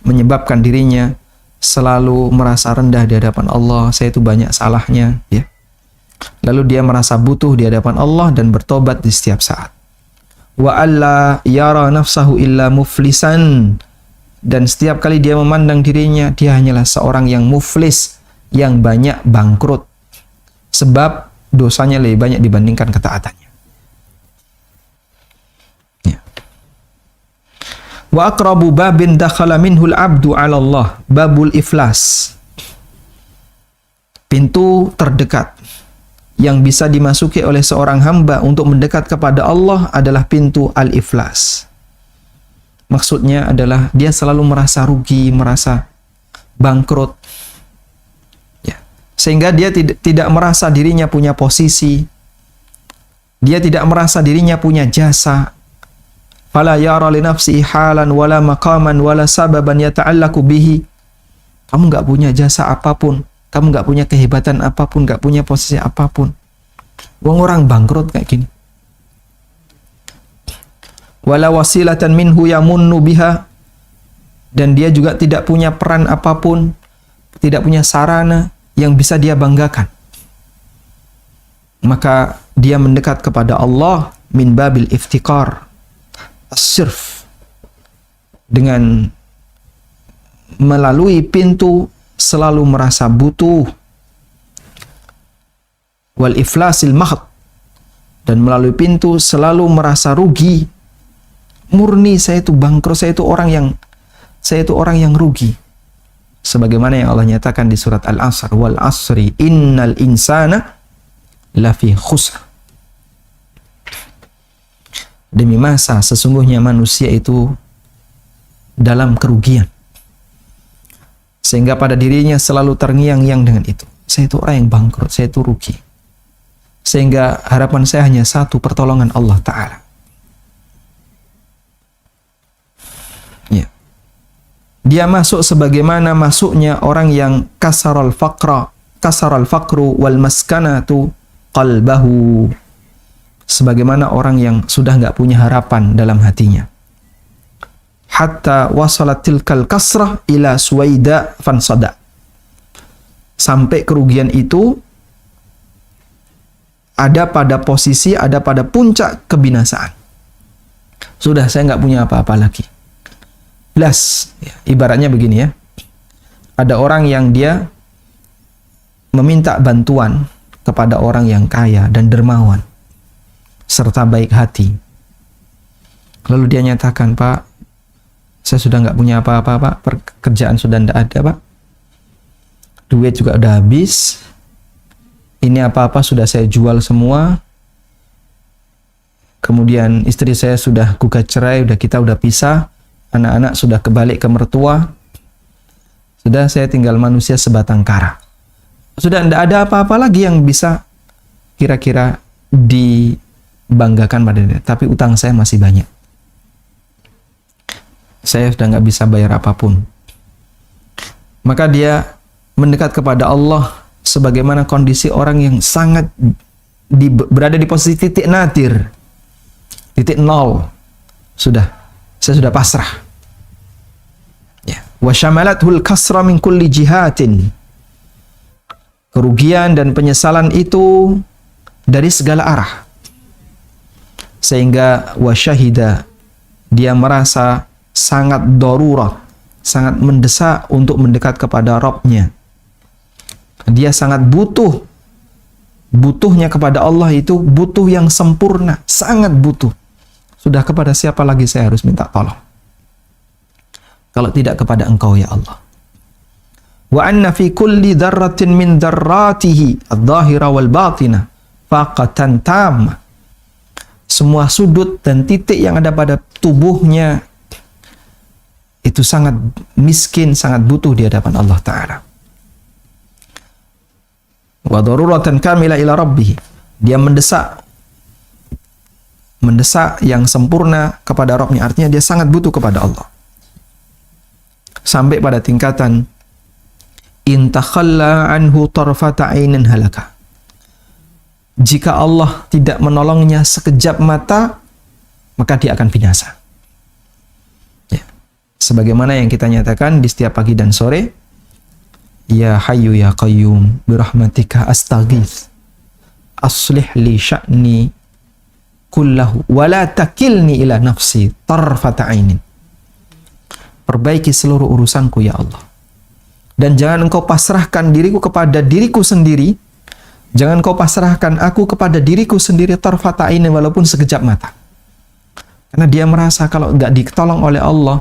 menyebabkan dirinya selalu merasa rendah di hadapan Allah. Saya itu banyak salahnya, ya. Lalu dia merasa butuh di hadapan Allah dan bertobat di setiap saat. Wa alla yara nafsahu illa muflisan, dan setiap kali dia memandang dirinya, dia hanyalah seorang yang muflis, yang banyak bangkrut, sebab dosanya lebih banyak dibandingkan ketaatannya. Wa aqrabu babin dakhala minhul abdu 'ala Allah, babul iflas. Pintu terdekat yang bisa dimasuki oleh seorang hamba untuk mendekat kepada Allah adalah pintu al-iflas. Maksudnya adalah dia selalu merasa rugi, merasa bangkrut. Ya. Sehingga dia tidak merasa dirinya punya posisi. Dia tidak merasa dirinya punya jasa. Fala yara li nafsihi halan wala maqaman wala sababan yata'allaqu bihi. Kamu nggak punya jasa apapun, kamu nggak punya kehebatan apapun, nggak punya posisi apapun. Wong orang bangkrut kayak gini. Wala wasilatan minhu yamunnu biha, dan dia juga tidak punya peran apapun, tidak punya sarana yang bisa dia banggakan. Maka dia mendekat kepada Allah min babil iftikar, as-sirf, dengan melalui pintu selalu merasa butuh, wal iflasil mahd, dan melalui pintu selalu merasa rugi, murni saya itu bangkrut, saya itu orang yang rugi. Sebagaimana yang Allah nyatakan di surat Al-Asr, wal asri innal insana lafi khusr. Demi masa, sesungguhnya manusia itu dalam kerugian. Sehingga pada dirinya selalu terngiang-ngiang dengan itu. Saya itu orang yang bangkrut, saya itu rugi. Sehingga harapan saya hanya satu, pertolongan Allah Ta'ala. Ya. Dia masuk sebagaimana masuknya orang yang kasaral faqru wal maskanatu qalbahu. Sebagaimana orang yang sudah nggak punya harapan dalam hatinya. Hatta wasalat tilkal kasrah ila suwaida fansada. Sampai kerugian itu ada pada posisi, ada pada puncak kebinasaan. Sudah saya nggak punya apa-apa lagi. Blas, ya, ibaratnya begini ya. Ada orang yang dia meminta bantuan kepada orang yang kaya dan dermawan serta baik hati. Lalu dia nyatakan, Pak, saya sudah nggak punya apa-apa, Pak. Pekerjaan sudah nggak ada, Pak. Duit juga udah habis. Ini apa-apa sudah saya jual semua. Kemudian istri saya sudah gugat cerai, kita udah pisah. Anak-anak sudah kebalik ke mertua. Sudah saya tinggal manusia sebatang kara. Sudah nggak ada apa-apa lagi yang bisa kira-kira dibanggakan pada dia. Tapi utang saya masih banyak. Saya sudah nggak bisa bayar apapun. Maka dia mendekat kepada Allah sebagaimana kondisi orang yang sangat berada di posisi titik nadir, titik nol. Saya sudah pasrah. Ya. Wa syamalathul kasra min kulli jihatin. Kerugian dan penyesalan itu dari segala arah. Sehingga wa syahida, dia merasa sangat darurat, sangat mendesak untuk mendekat kepada Rabb-nya. Dia sangat butuh. Butuhnya kepada Allah itu butuh yang sempurna, sangat butuh. Sudah kepada siapa lagi saya harus minta tolong? kalau tidak kepada Engkau ya Allah. Wa anna fi kulli dzarratin min dzarratihi adh-dhahira wal batina faqatan tam. Semua sudut dan titik yang ada pada tubuhnya itu sangat miskin, sangat butuh di hadapan Allah Ta'ala. Wa daruratan kamila ila rabbih. Dia mendesak yang sempurna kepada Rabbnya, artinya dia sangat butuh kepada Allah. Sampai pada tingkatan in takhalla anhu tarfata ainin halaka. Jika Allah tidak menolongnya sekejap mata, maka dia akan binasa. Ya. Sebagaimana yang kita nyatakan di setiap pagi dan sore, ya hayyu ya qayyum birahmatika astaghits aslih li sya'ni kullahu wa la takilni ila nafsi tarfata ainin. Perbaiki seluruh urusanku ya Allah. Dan jangan engkau pasrahkan diriku kepada diriku sendiri. Jangan kau pasrahkan aku kepada diriku sendiri tarfata ainin, walaupun sekejap mata. Karena dia merasa kalau nggak ditolong oleh Allah,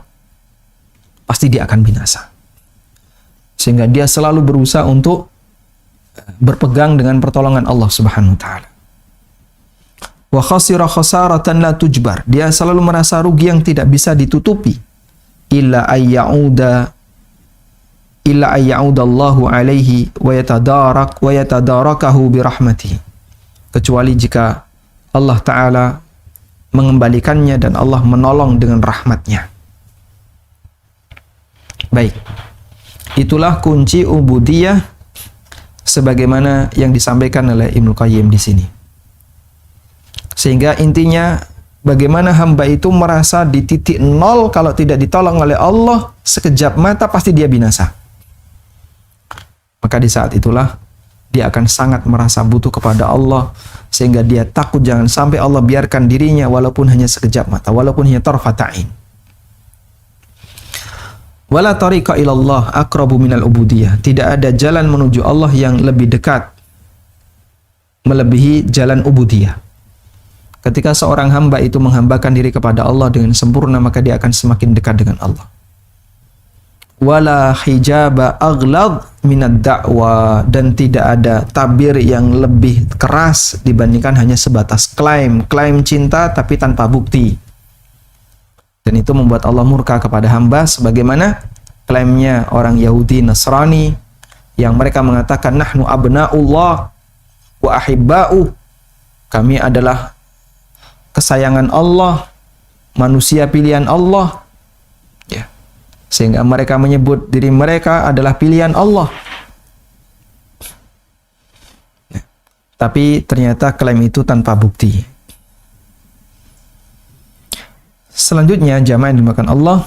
pasti dia akan binasa. Sehingga dia selalu berusaha untuk berpegang dengan pertolongan Allah Subhanahu wa taala. Wa khasira khasaratan la tujbar. Dia selalu merasa rugi yang tidak bisa ditutupi. Illa ayya'udallahu alaihi wa yatadarakahu birahmatihi. Kecuali jika Allah Ta'ala mengembalikannya dan Allah menolong dengan rahmatnya. Baik. Itulah kunci ubudiyah sebagaimana yang disampaikan oleh Ibnu Qayyim di sini. Sehingga intinya bagaimana hamba itu merasa di titik nol, kalau tidak ditolong oleh Allah sekejap mata pasti dia binasa. Maka di saat itulah dia akan sangat merasa butuh kepada Allah, sehingga dia takut jangan sampai Allah biarkan dirinya walaupun hanya sekejap mata, walaupun hanya tarfata'in. Wala tariqa ilallah aqrabu minal ubudiyah. Tidak ada jalan menuju Allah yang lebih dekat melebihi jalan ubudiyah. Ketika seorang hamba itu menghambakan diri kepada Allah dengan sempurna, maka dia akan semakin dekat dengan Allah. Wala hijaba aghlad minad da'wa. Dan tidak ada tabir yang lebih keras dibandingkan hanya sebatas klaim cinta tapi tanpa bukti. Dan itu membuat Allah murka kepada hamba, sebagaimana klaimnya orang Yahudi Nasrani yang mereka mengatakan nahnu abna'ullah wa ahibba'u. Kami adalah kesayangan Allah, manusia pilihan Allah. Ya. Sehingga mereka menyebut diri mereka adalah pilihan Allah. Ya. Tapi ternyata klaim itu tanpa bukti. Selanjutnya jamaah yang dimakan Allah,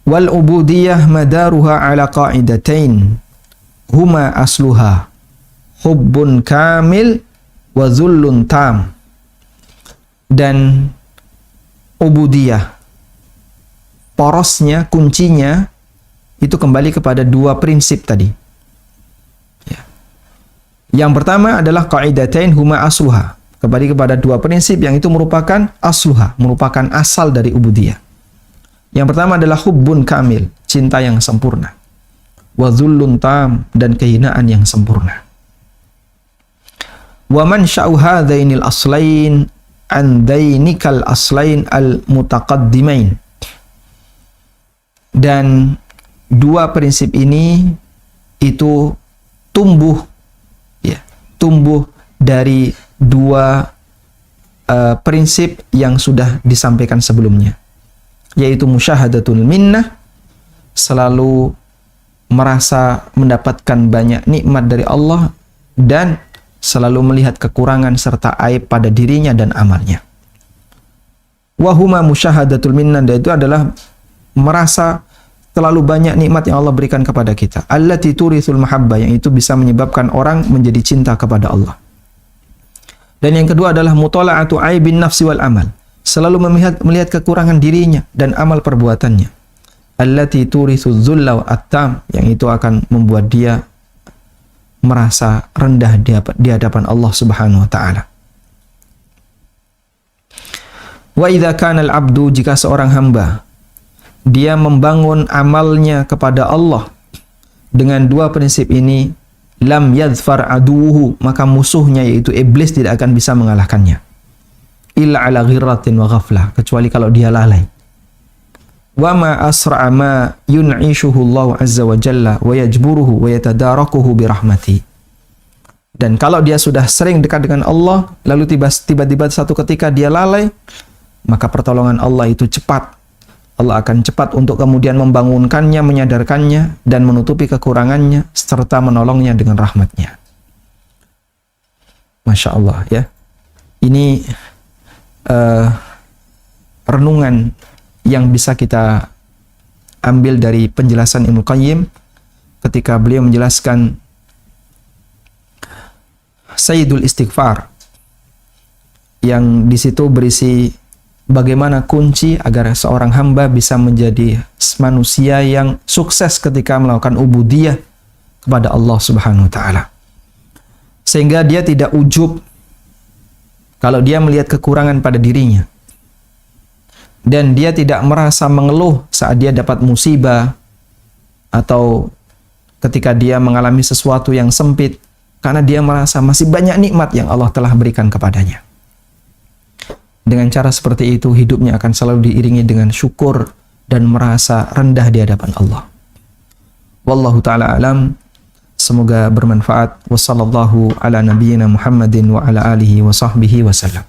wal ubudiyah madaruha ala qa'idatain huma asluha hubbun kamil wa zullun tam. Dan ubudiyah, porosnya, kuncinya itu kembali kepada dua prinsip tadi. Ya. Yang pertama adalah qa'idatain huma asluha, kembali kepada dua prinsip yang itu merupakan asluha, merupakan asal dari ubudiyah. Yang pertama adalah hubbun kamil, cinta yang sempurna, wa dhullun tam, dan kehinaan yang sempurna. Wa man sya'u hadzainil aslain an dainikal aslain al mutaqaddimain. Dan dua prinsip ini itu tumbuh dari dua prinsip yang sudah disampaikan sebelumnya, yaitu musyahadatul minnah, selalu merasa mendapatkan banyak nikmat dari Allah dan selalu melihat kekurangan serta aib pada dirinya dan amalnya. Wahuma musyahadatul minnah, itu adalah merasa terlalu banyak nikmat yang Allah berikan kepada kita. Allati turithul mahabbah, yang itu bisa menyebabkan orang menjadi cinta kepada Allah. Dan yang kedua adalah mutala'atu aibin nafsi wal amal, selalu melihat kekurangan dirinya dan amal perbuatannya. Allati turithu dzulla wa attam, yang itu akan membuat dia merasa rendah di hadapan Allah Subhanahu wa taala. Wa idza kana al-'abdu, jika seorang hamba dia membangun amalnya kepada Allah dengan dua prinsip ini, lam yadhfar aduhu, maka musuhnya yaitu iblis tidak akan bisa mengalahkannya. Illa ala ghirratin wa ghaflah, kecuali kalau dia lalai. Wa ma asra'a ma yun'ishuhu Allah azza wa jalla wa yajburuhu wa yatadarakuhu bi rahmati. Dan kalau dia sudah sering dekat dengan Allah, lalu tiba-tiba satu ketika dia lalai, maka pertolongan Allah itu cepat. Allah akan cepat untuk kemudian membangunkannya, menyadarkannya, dan menutupi kekurangannya, serta menolongnya dengan rahmatnya. Masya Allah ya. Ini renungan yang bisa kita ambil dari penjelasan Ibnu Qayyim ketika beliau menjelaskan Sayyidul Istighfar, yang di situ berisi bagaimana kunci agar seorang hamba bisa menjadi manusia yang sukses ketika melakukan ubudiyah kepada Allah Subhanahu wa taala. Sehingga dia tidak ujub kalau dia melihat kekurangan pada dirinya. Dan dia tidak merasa mengeluh saat dia dapat musibah atau ketika dia mengalami sesuatu yang sempit, karena dia merasa masih banyak nikmat yang Allah telah berikan kepadanya. Dengan cara seperti itu, hidupnya akan selalu diiringi dengan syukur dan merasa rendah di hadapan Allah. Wallahu ta'ala alam. Semoga bermanfaat. Wassallallahu ala nabiyyina Muhammadin wa ala alihi wa sahbihi wasallam.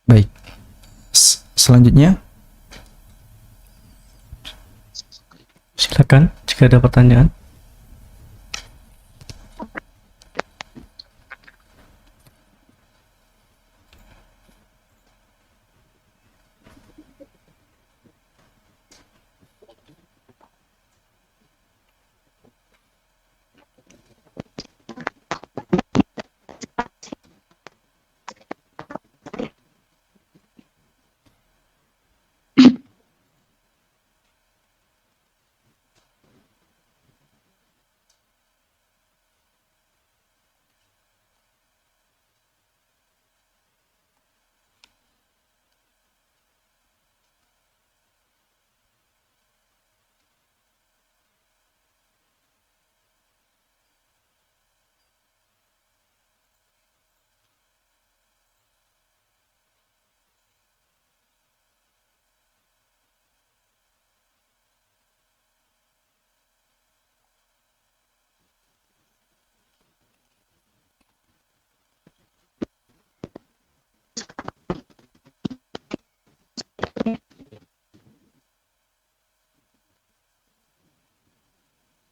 Baik. Selanjutnya, silakan jika ada pertanyaan.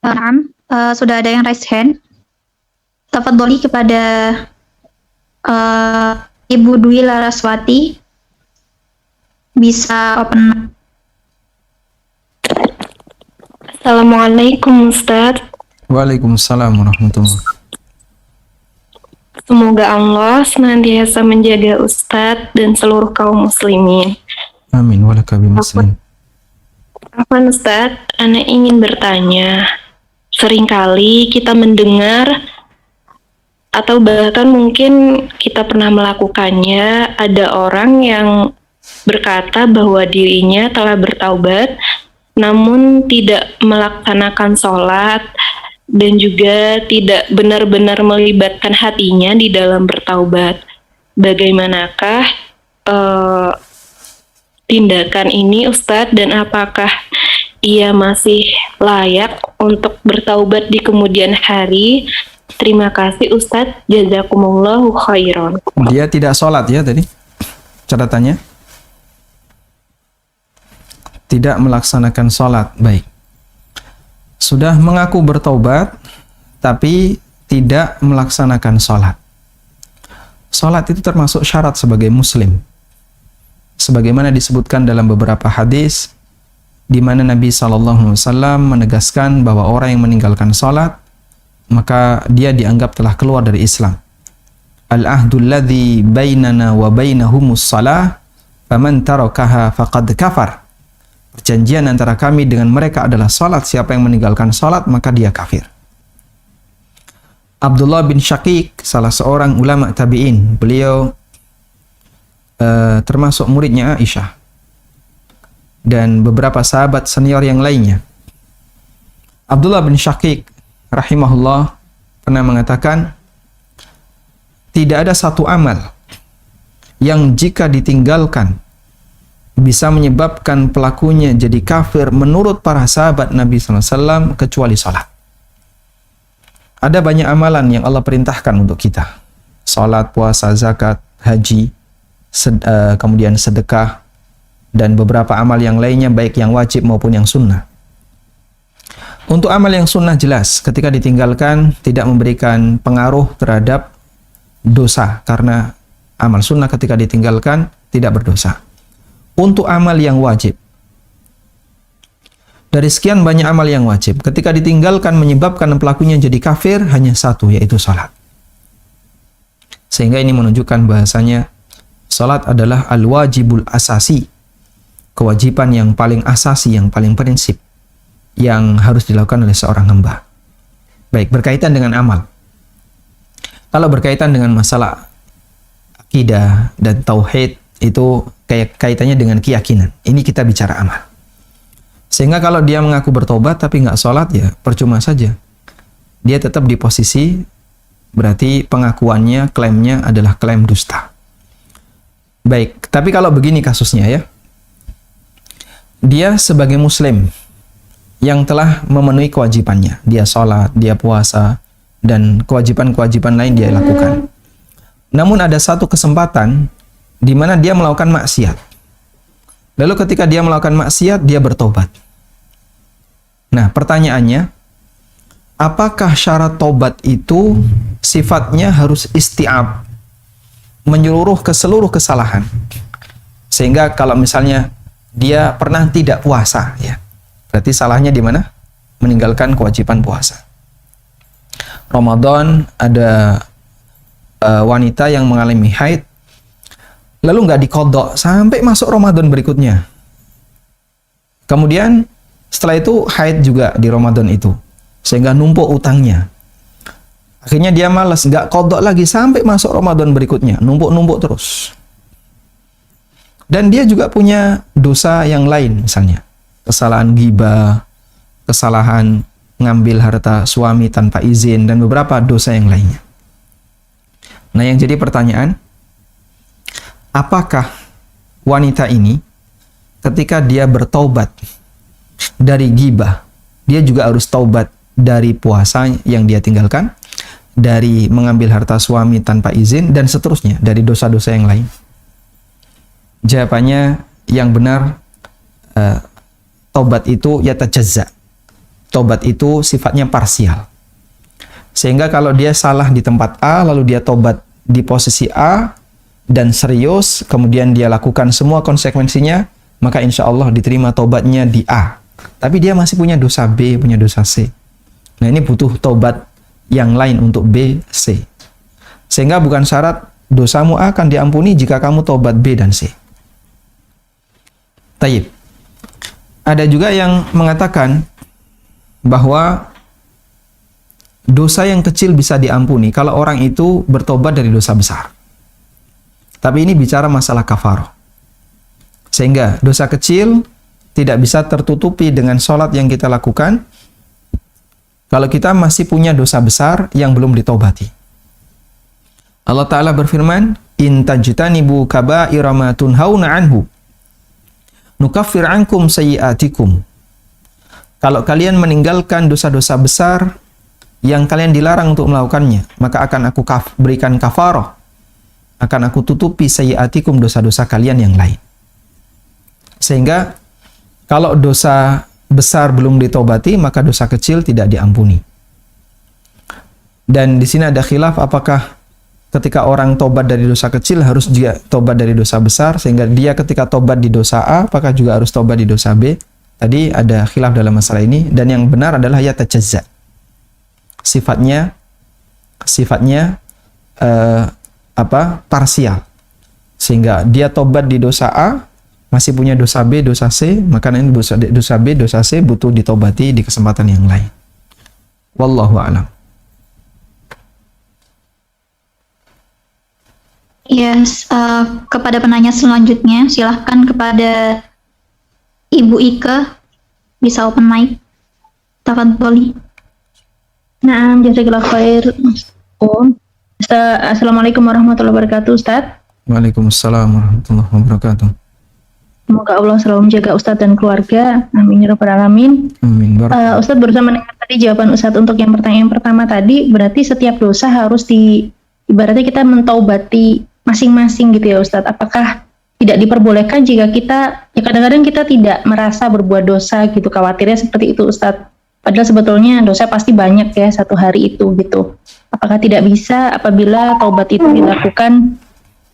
Naam, sudah ada yang raise hand. Tafadholi kepada Ibu Dwi Laraswati. Bisa open. Assalamualaikum Ustadz. Waalaikumsalam warahmatullahi wabarakatuh. Semoga Allah senantiasa menjaga Ustadz dan seluruh kaum muslimin. Amin. Walakabi muslim. Afwan Ustadz, Ana ingin bertanya. Seringkali kita mendengar atau bahkan mungkin kita pernah melakukannya, ada orang yang berkata bahwa dirinya telah bertaubat namun tidak melaksanakan sholat dan juga tidak benar-benar melibatkan hatinya di dalam bertaubat. Bagaimanakah tindakan ini Ustadz, dan apakah ia masih layak untuk bertaubat di kemudian hari? Terima kasih Ustadz, jazakumullahu khairan. Dia tidak sholat ya tadi catatannya? Tidak melaksanakan sholat. Baik. Sudah mengaku bertaubat tapi tidak melaksanakan sholat. Sholat itu termasuk syarat sebagai muslim. Sebagaimana disebutkan dalam beberapa hadis, di mana Nabi SAW menegaskan bahwa orang yang meninggalkan sholat, maka dia dianggap telah keluar dari Islam. al-ahdul ladzi bainana wa bainahumus shalah faman tarakaha faqad kafar. Perjanjian antara kami dengan mereka adalah salat, siapa yang meninggalkan salat maka dia kafir. Abdullah bin Syaqiq, salah seorang ulama tabi'in, beliau termasuk muridnya Aisyah dan beberapa sahabat senior yang lainnya. Abdullah bin Syaqiq rahimahullah pernah mengatakan, tidak ada satu amal yang jika ditinggalkan bisa menyebabkan pelakunya jadi kafir menurut para sahabat Nabi SAW kecuali salat. Ada banyak amalan yang Allah perintahkan untuk kita. Salat, puasa, zakat, haji, kemudian sedekah, dan beberapa amal yang lainnya baik yang wajib maupun yang sunnah. Untuk amal yang sunnah jelas, ketika ditinggalkan tidak memberikan pengaruh terhadap dosa, karena amal sunnah ketika ditinggalkan tidak berdosa. Untuk amal yang wajib, dari sekian banyak amal yang wajib, ketika ditinggalkan menyebabkan pelakunya jadi kafir, hanya satu, yaitu salat. Sehingga ini menunjukkan bahasanya salat adalah al-wajibul asasi, kewajiban yang paling asasi, yang paling prinsip, yang harus dilakukan oleh seorang hamba. Baik, berkaitan dengan amal. Kalau berkaitan dengan masalah akidah dan tauhid, itu kaitannya dengan keyakinan. Ini kita bicara amal. Sehingga kalau dia mengaku bertobat tapi nggak sholat, ya percuma saja. Dia tetap di posisi, berarti pengakuannya, klaimnya adalah klaim dusta. Baik, tapi kalau begini kasusnya ya, dia sebagai muslim yang telah memenuhi kewajibannya, dia sholat, dia puasa, dan kewajiban-kewajiban lain dia lakukan. Namun ada satu kesempatan di mana dia melakukan maksiat. Lalu ketika dia melakukan maksiat, dia bertobat. Nah, pertanyaannya, apakah syarat tobat itu sifatnya harus isti'ab, menyeluruh ke seluruh kesalahan? Sehingga kalau misalnya dia pernah tidak puasa, ya, berarti salahnya di mana? Meninggalkan kewajiban puasa. Ramadan ada wanita yang mengalami haid, lalu nggak diqadha sampai masuk Ramadan berikutnya. Kemudian setelah itu haid juga di Ramadan itu, sehingga numpuk utangnya. Akhirnya dia malas, nggak qadha lagi sampai masuk Ramadan berikutnya, numpuk-numpuk terus. Dan dia juga punya dosa yang lain, misalnya kesalahan ghibah, kesalahan ngambil harta suami tanpa izin, dan beberapa dosa yang lainnya. Nah, yang jadi pertanyaan, apakah wanita ini ketika dia bertaubat dari ghibah, dia juga harus taubat dari puasa yang dia tinggalkan, dari mengambil harta suami tanpa izin, dan seterusnya, dari dosa-dosa yang lain? Jawabannya yang benar, taubat itu yatajazza. Taubat itu sifatnya parsial. Sehingga kalau dia salah di tempat A, lalu dia taubat di posisi A, dan serius, kemudian dia lakukan semua konsekuensinya, maka insya Allah diterima taubatnya di A. Tapi dia masih punya dosa B, punya dosa C. Nah, ini butuh taubat yang lain untuk B, C. Sehingga bukan syarat dosamu A akan diampuni jika kamu taubat B dan C. Taib. Ada juga yang mengatakan bahwa dosa yang kecil bisa diampuni kalau orang itu bertobat dari dosa besar. Tapi ini bicara masalah kafarah. Sehingga dosa kecil tidak bisa tertutupi dengan sholat yang kita lakukan kalau kita masih punya dosa besar yang belum ditobati. Allah Ta'ala berfirman, in tajtanibu kaba'ira ma tunhauna anhu nukaffir ankum sayyi'atikum. Kalau kalian meninggalkan dosa-dosa besar yang kalian dilarang untuk melakukannya, maka akan aku berikan kafarah, akan aku tutupi sayyi'atikum, dosa-dosa kalian yang lain. Sehingga kalau dosa besar belum ditobati, maka dosa kecil tidak diampuni. Dan di sini ada khilaf, apakah ketika orang tobat dari dosa kecil harus juga tobat dari dosa besar, sehingga dia ketika tobat di dosa A, apakah juga harus tobat di dosa B? Tadi ada khilaf dalam masalah ini, dan yang benar adalah yatajazza. Sifatnya parsial. Sehingga dia tobat di dosa A, masih punya dosa B, dosa C, maka ini dosa B, dosa C butuh ditobati di kesempatan yang lain. Wallahu a'lam. Yes, kepada penanya selanjutnya, silahkan kepada Ibu Ike, bisa open mic. Tafadholi. Nah, jazakallah khair. Assalamualaikum warahmatullahi wabarakatuh, Ustaz. Waalaikumsalam warahmatullahi wabarakatuh. Semoga Allah selalu menjaga Ustaz dan keluarga. Amin ya rabbal alamin. Amin. Ustaz berusaha mendengar tadi jawaban Ustaz untuk yang pertanyaan pertama tadi, berarti setiap dosa harus ibaratnya kita mentaubati masing-masing gitu ya Ustaz. Apakah tidak diperbolehkan jika kita, ya kadang-kadang kita tidak merasa berbuat dosa gitu, khawatirnya seperti itu Ustaz. Padahal sebetulnya dosa pasti banyak ya satu hari itu gitu. Apakah tidak bisa apabila taubat itu dilakukan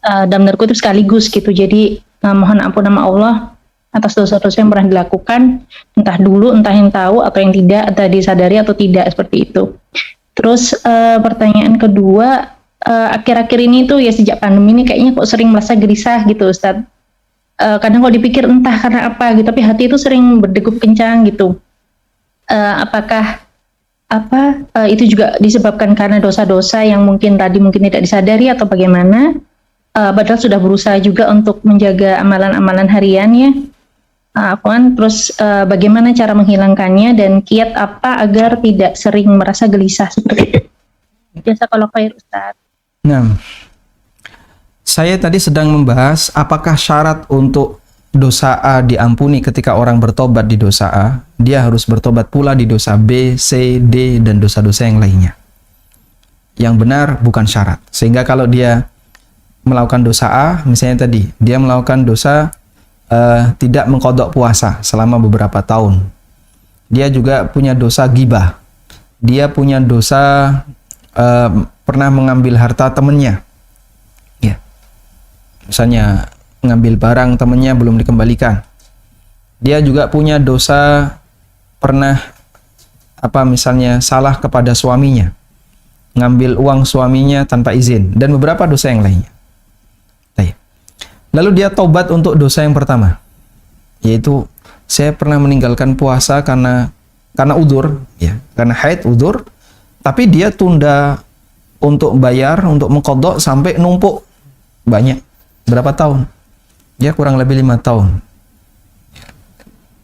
dalam tanda kutip sekaligus gitu. Jadi mohon ampun nama Allah atas dosa-dosa yang pernah dilakukan, entah dulu, entah yang tahu atau yang tidak, entah disadari atau tidak, seperti itu. Terus pertanyaan kedua, akhir-akhir ini tuh ya sejak pandemi ini kayaknya kok sering merasa gelisah gitu Ustadz. Kadang kalau dipikir entah karena apa gitu, tapi hati itu sering berdegup kencang gitu. Apakah itu juga disebabkan karena dosa-dosa yang mungkin tidak disadari atau bagaimana? Padahal sudah berusaha juga untuk menjaga amalan-amalan harian ya. Terus bagaimana cara menghilangkannya dan kiat apa agar tidak sering merasa gelisah seperti itu? Jazakallahu khair Ustaz. Nah, saya tadi sedang membahas apakah syarat untuk dosa A diampuni ketika orang bertobat di dosa A, dia harus bertobat pula di dosa B, C, D, dan dosa-dosa yang lainnya. Yang benar bukan syarat. Sehingga kalau dia melakukan dosa A, misalnya tadi, dia melakukan dosa tidak mengqadha puasa selama beberapa tahun. Dia juga punya dosa ghibah. Dia punya dosa pernah mengambil harta temannya. Ya. Misalnya ngambil barang temannya belum dikembalikan. Dia juga punya dosa pernah misalnya salah kepada suaminya, ngambil uang suaminya tanpa izin, dan beberapa dosa yang lainnya. Baik. Lalu dia taubat untuk dosa yang pertama, yaitu saya pernah meninggalkan puasa karena udzur, ya, karena haid udzur, tapi dia tunda untuk bayar, untuk mengqadha sampai numpuk banyak. Berapa tahun? Ya kurang lebih 5 tahun.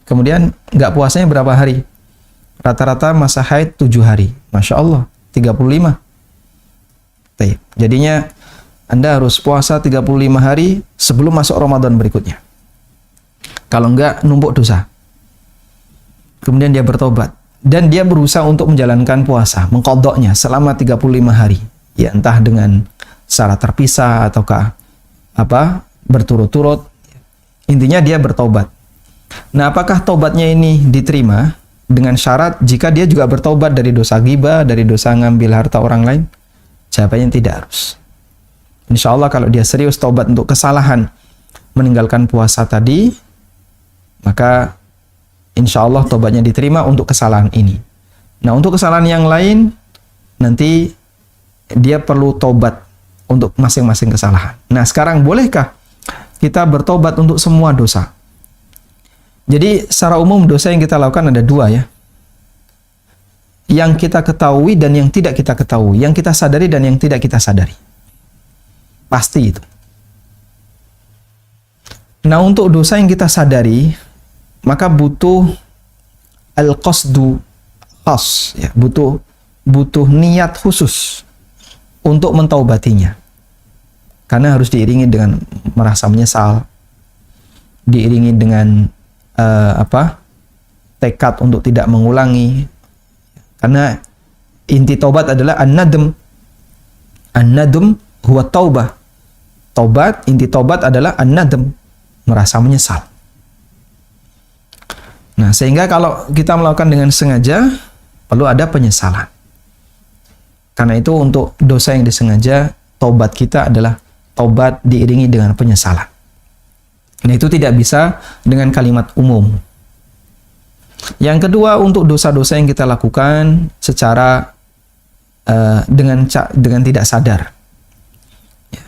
Kemudian nggak puasanya berapa hari? Rata-rata masa haid 7 hari. Masya Allah, 35. Baik. Jadinya Anda harus puasa 35 hari sebelum masuk Ramadan berikutnya. Kalau nggak, numpuk dosa. Kemudian dia bertobat. Dan dia berusaha untuk menjalankan puasa, mengqadhanya selama 35 hari. Ya entah dengan secara terpisah ataukah berturut-turut. Intinya dia bertobat. Nah, apakah tobatnya ini diterima dengan syarat jika dia juga bertobat dari dosa ghibah, dari dosa ngambil harta orang lain? Jawabannya tidak harus. Insya Allah kalau dia serius tobat untuk kesalahan meninggalkan puasa tadi, maka insya Allah tobatnya diterima untuk kesalahan ini. Nah, untuk kesalahan yang lain, nanti dia perlu tobat untuk masing-masing kesalahan. Nah, sekarang bolehkah kita bertobat untuk semua dosa? Jadi, secara umum dosa yang kita lakukan ada 2 ya. Yang kita ketahui dan yang tidak kita ketahui. Yang kita sadari dan yang tidak kita sadari. Pasti itu. Nah, untuk dosa yang kita sadari, maka butuh al-qasdu khas, ya, butuh niat khusus untuk mentaubatinya. Karena harus diiringi dengan merasa menyesal, diiringi dengan tekad untuk tidak mengulangi. Karena inti taubat adalah an-nadm. An-nadm huwa taubah. Inti taubat adalah an-nadm, merasa menyesal. Nah, sehingga kalau kita melakukan dengan sengaja, perlu ada penyesalan. Karena itu untuk dosa yang disengaja, taubat kita adalah taubat diiringi dengan penyesalan. Nah, itu tidak bisa dengan kalimat umum. Yang kedua, untuk dosa-dosa yang kita lakukan secara dengan tidak sadar. Ya.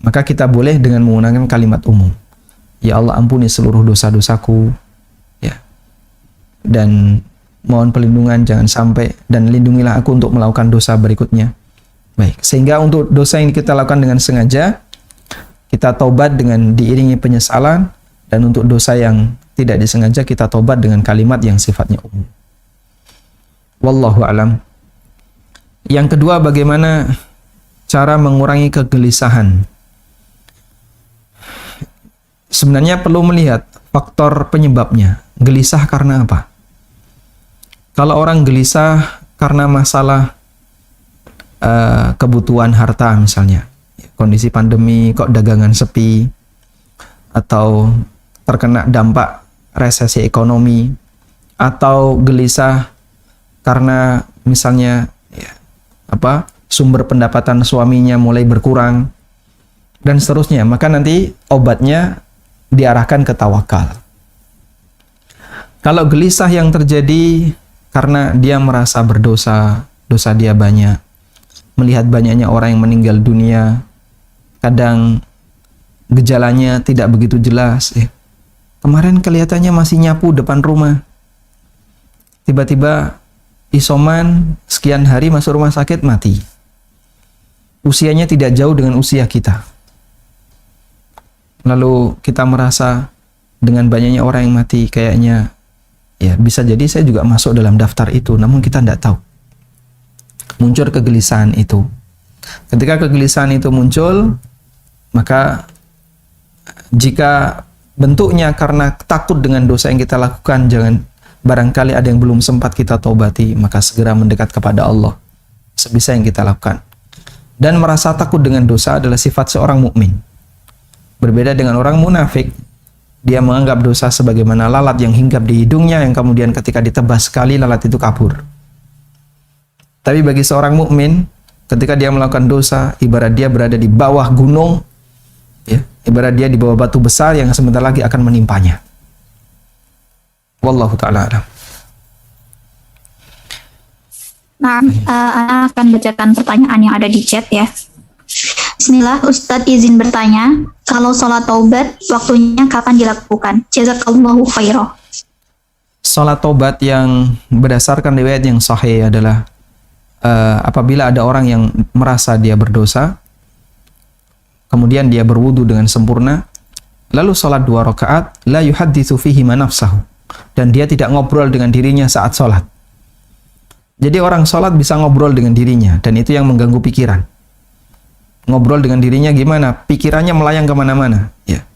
maka kita boleh dengan menggunakan kalimat umum. Ya Allah, ampuni seluruh dosa-dosaku, ya. Dan mohon perlindungan jangan sampai, dan lindungilah aku untuk melakukan dosa berikutnya. Baik, sehingga untuk dosa yang kita lakukan dengan sengaja, kita taubat dengan diiringi penyesalan, dan untuk dosa yang tidak disengaja kita taubat dengan kalimat yang sifatnya umum. Wallahu alam. Yang kedua, bagaimana cara mengurangi kegelisahan? Sebenarnya perlu melihat faktor penyebabnya. Gelisah karena apa? Kalau orang gelisah karena masalah kebutuhan harta misalnya, kondisi pandemi kok dagangan sepi, atau terkena dampak resesi ekonomi, atau gelisah karena misalnya sumber pendapatan suaminya mulai berkurang dan seterusnya, maka nanti obatnya diarahkan ke tawakal. Kalau gelisah yang terjadi karena dia merasa berdosa, dosa dia banyak, melihat banyaknya orang yang meninggal dunia, kadang gejalanya tidak begitu jelas. Kemarin kelihatannya masih nyapu depan rumah, tiba-tiba isoman sekian hari masuk rumah sakit mati. Usianya tidak jauh dengan usia kita. Lalu kita merasa dengan banyaknya orang yang mati, kayaknya ya bisa jadi saya juga masuk dalam daftar itu, namun kita tidak tahu. Muncul kegelisahan itu. Ketika kegelisahan itu muncul, maka jika bentuknya karena takut dengan dosa yang kita lakukan, jangan barangkali ada yang belum sempat kita taubati, maka segera mendekat kepada Allah sebisa yang kita lakukan. Dan merasa takut dengan dosa adalah sifat seorang mukmin. Berbeda dengan orang munafik, dia menganggap dosa sebagaimana lalat yang hinggap di hidungnya, yang kemudian ketika ditebas sekali lalat itu kabur. Tapi bagi seorang mukmin, ketika dia melakukan dosa, ibarat dia berada di bawah gunung, ya, ibarat dia di bawah batu besar yang sebentar lagi akan menimpanya. Wallahu ta'ala alam. Nah, Ana akan bacakan pertanyaan yang ada di chat ya. Bismillah, Ustadz izin bertanya, kalau sholat taubat, waktunya kapan dilakukan? Jazakallahu khairan. Sholat taubat yang berdasarkan riwayat yang sahih adalah apabila ada orang yang merasa dia berdosa, kemudian dia berwudu dengan sempurna, lalu sholat 2 rakaat, la yuhadditsu fihi ma nafsahu, dan dia tidak ngobrol dengan dirinya saat sholat. Jadi orang sholat bisa ngobrol dengan dirinya, dan itu yang mengganggu pikiran. Ngobrol dengan dirinya gimana? Pikirannya melayang kemana-mana. Ya,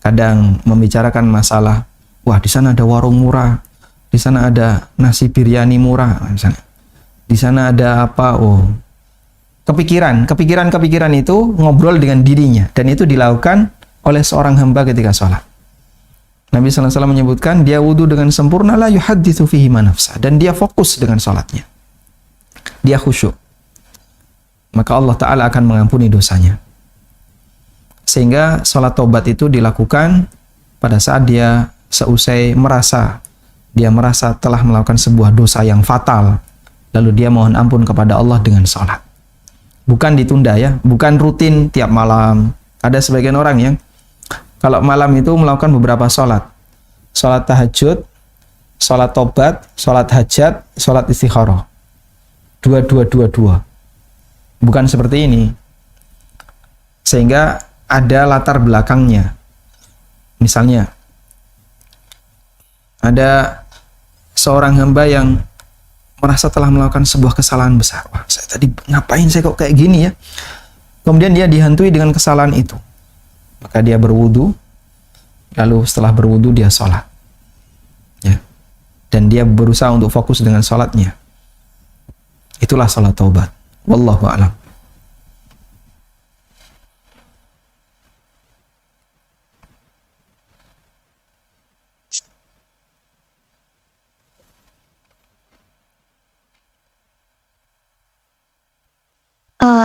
kadang membicarakan masalah, wah di sana ada warung murah, di sana ada nasi biryani murah, misalnya. Di sana ada apa? Oh, kepikiran itu ngobrol dengan dirinya, dan itu dilakukan oleh seorang hamba ketika sholat. Nabi SAW menyebutkan dia wudu dengan sempurna, la yuhadditsu fihi ma nafsah, dan dia fokus dengan sholatnya. Dia khusyuk. Maka Allah Ta'ala akan mengampuni dosanya. Sehingga sholat taubat itu dilakukan pada saat dia seusai merasa telah melakukan sebuah dosa yang fatal, lalu dia mohon ampun kepada Allah dengan sholat. Bukan ditunda ya, bukan rutin tiap malam. Ada sebagian orang yang kalau malam itu melakukan beberapa sholat. Sholat tahajud, sholat taubat, sholat hajat, sholat istikharah. Dua. Bukan seperti ini. Sehingga ada latar belakangnya. Misalnya, ada seorang hamba yang merasa telah melakukan sebuah kesalahan besar. Wah, saya tadi ngapain saya kok kayak gini ya? Kemudian dia dihantui dengan kesalahan itu. Maka dia berwudu, lalu setelah berwudu dia sholat. Ya. Dan dia berusaha untuk fokus dengan sholatnya. Itulah sholat taubat. Wallahu a'lam.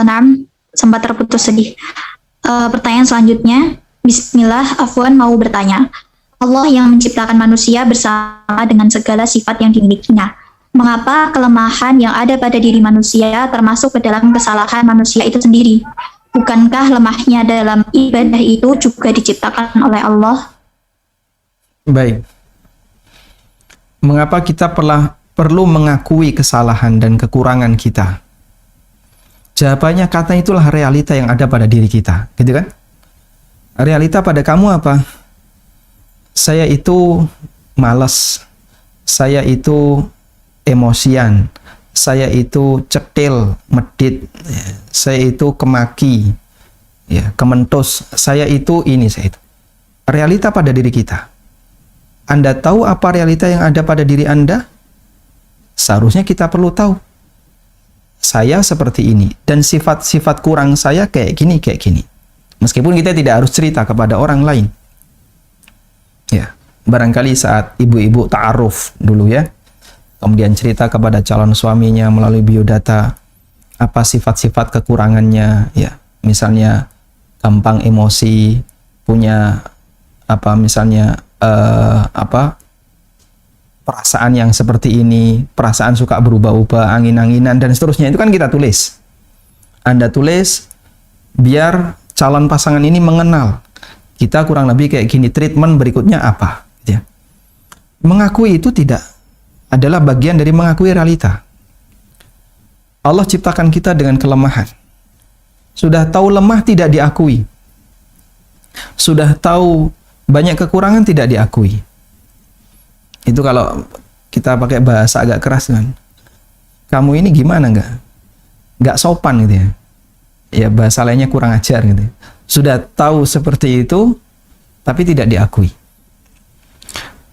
Naam, sempat terputus sedih. Pertanyaan selanjutnya, Bismillah, Afwan mau bertanya. Allah yang menciptakan manusia bersama dengan segala sifat yang dimilikinya. Mengapa kelemahan yang ada pada diri manusia termasuk ke dalam kesalahan manusia itu sendiri? Bukankah lemahnya dalam ibadah itu juga diciptakan oleh Allah? Baik. Mengapa kita perlu mengakui kesalahan dan kekurangan kita? Jawabannya karena itulah realita yang ada pada diri kita, gitu kan? Realita pada kamu apa? Saya itu malas, saya itu emosian, saya itu cetil, medit, saya itu kemaki, ya, kementus, saya itu ini, saya itu. Realita pada diri kita. Anda tahu apa realita yang ada pada diri Anda? Seharusnya kita perlu tahu. Saya seperti ini, dan sifat-sifat kurang saya kayak gini, kayak gini. Meskipun kita tidak harus cerita kepada orang lain. Ya, barangkali saat ibu-ibu ta'aruf dulu ya, kemudian cerita kepada calon suaminya melalui biodata apa sifat-sifat kekurangannya, ya, misalnya gampang emosi, punya apa misalnya perasaan yang seperti ini, perasaan suka berubah-ubah, angin-anginan dan seterusnya, itu kan kita tulis. Anda tulis biar calon pasangan ini mengenal kita kurang lebih kayak gini, treatment berikutnya apa, gitu ya. Mengakui itu tidak adalah bagian dari mengakui realita. Allah ciptakan kita dengan kelemahan. Sudah tahu lemah tidak diakui. Sudah tahu banyak kekurangan tidak diakui. Itu kalau kita pakai bahasa agak keras kan. Kamu ini gimana nggak sopan gitu ya. Ya bahasa lainnya kurang ajar gitu. Sudah tahu seperti itu tapi tidak diakui.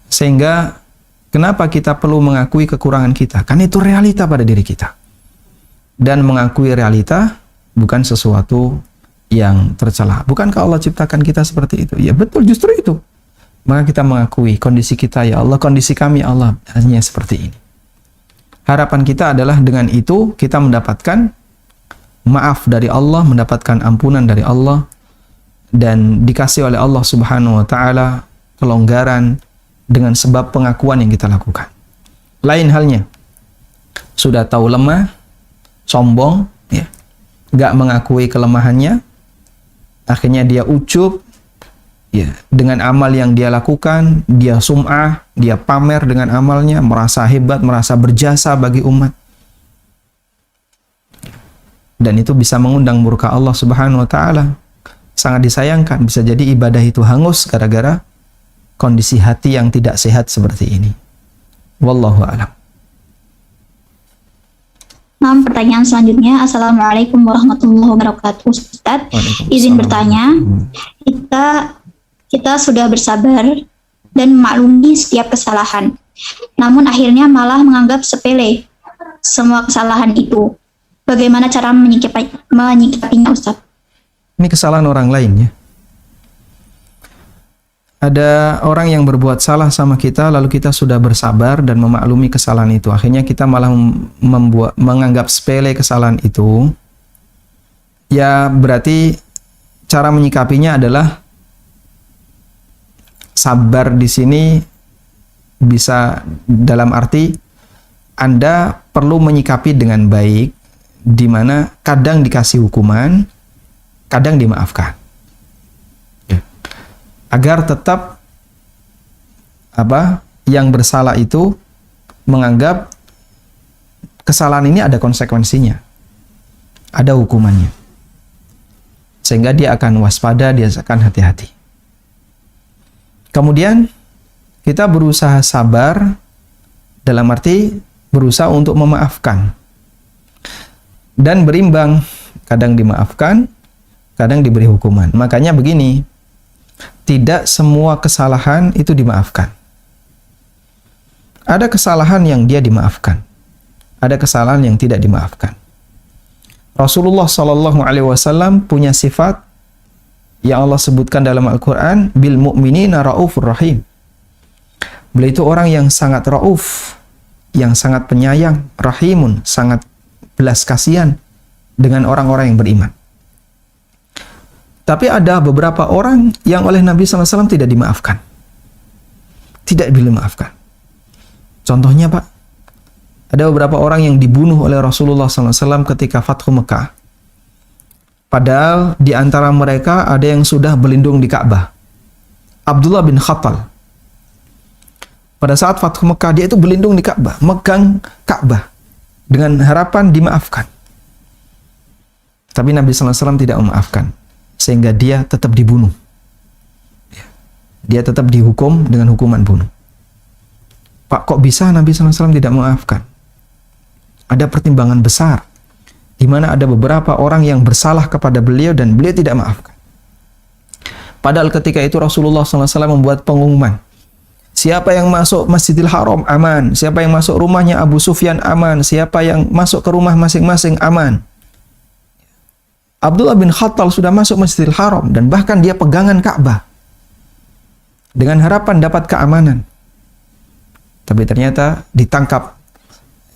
Sehingga kenapa kita perlu mengakui kekurangan kita? Karena itu realita pada diri kita. Dan mengakui realita bukan sesuatu yang tercela. Bukankah Allah ciptakan kita seperti itu? Ya betul, justru itu. Maka kita mengakui kondisi kita, ya Allah, kondisi kami ya Allah hanya seperti ini. Harapan kita adalah dengan itu kita mendapatkan maaf dari Allah, mendapatkan ampunan dari Allah, dan dikasih oleh Allah Subhanahu wa Ta'ala kelonggaran dengan sebab pengakuan yang kita lakukan. Lain halnya, sudah tahu lemah, sombong, ya, nggak mengakui kelemahannya, akhirnya dia ujub, ya, dengan amal yang dia lakukan, dia sum'ah, dia pamer dengan amalnya, merasa hebat, merasa berjasa bagi umat. Dan itu bisa mengundang murka Allah Subhanahu wa Ta'ala. Sangat disayangkan, bisa jadi ibadah itu hangus gara-gara kondisi hati yang tidak sehat seperti ini. Wallahu a'lam. Nah, pertanyaan selanjutnya. Assalamualaikum warahmatullahi wabarakatuh. Ustadz, izin bertanya. Kita sudah bersabar dan memaklumi setiap kesalahan. Namun akhirnya malah menganggap sepele semua kesalahan itu. Bagaimana cara menyikapinya, Ustadz? Ini kesalahan orang lain ya. Ada orang yang berbuat salah sama kita, lalu kita sudah bersabar dan memaklumi kesalahan itu. Akhirnya kita malah menganggap sepele kesalahan itu. Ya berarti cara menyikapinya adalah sabar di sini bisa dalam arti Anda perlu menyikapi dengan baik, di mana kadang dikasih hukuman, kadang dimaafkan. Agar tetap yang bersalah itu menganggap kesalahan ini ada konsekuensinya, ada hukumannya, sehingga dia akan waspada, dia akan hati-hati. Kemudian kita berusaha sabar dalam arti berusaha untuk memaafkan dan berimbang, kadang dimaafkan, kadang diberi hukuman. Makanya begini, tidak semua kesalahan itu dimaafkan. Ada kesalahan yang dia dimaafkan, ada kesalahan yang tidak dimaafkan. Rasulullah Shallallahu Alaihi Wasallam punya sifat yang Allah sebutkan dalam Al-Quran, bil mu'minina raufur rahim. Beliau itu orang yang sangat rauf, yang sangat penyayang, rahimun, sangat belas kasihan dengan orang-orang yang beriman. Tapi ada beberapa orang yang oleh Nabi SAW tidak dimaafkan. Tidak dimaafkan. Contohnya Pak, ada beberapa orang yang dibunuh oleh Rasulullah SAW ketika Fathu Mekah. Padahal di antara mereka ada yang sudah berlindung di Ka'bah. Abdullah bin Khattal. Pada saat Fathu Mekah, dia itu berlindung di Ka'bah, megang Ka'bah dengan harapan dimaafkan. Tapi Nabi SAW tidak memaafkan, sehingga dia tetap dibunuh. Dia tetap dihukum dengan hukuman bunuh. Pak, kok bisa Nabi SAW tidak memaafkan? Ada pertimbangan besar, di mana ada beberapa orang yang bersalah kepada beliau dan beliau tidak maafkan. Padahal ketika itu Rasulullah SAW membuat pengumuman, siapa yang masuk Masjidil Haram aman, siapa yang masuk rumahnya Abu Sufyan aman, siapa yang masuk ke rumah masing-masing aman. Abdullah bin Khattal sudah masuk Masjidil Haram dan bahkan dia pegangan Ka'bah dengan harapan dapat keamanan. Tapi ternyata ditangkap.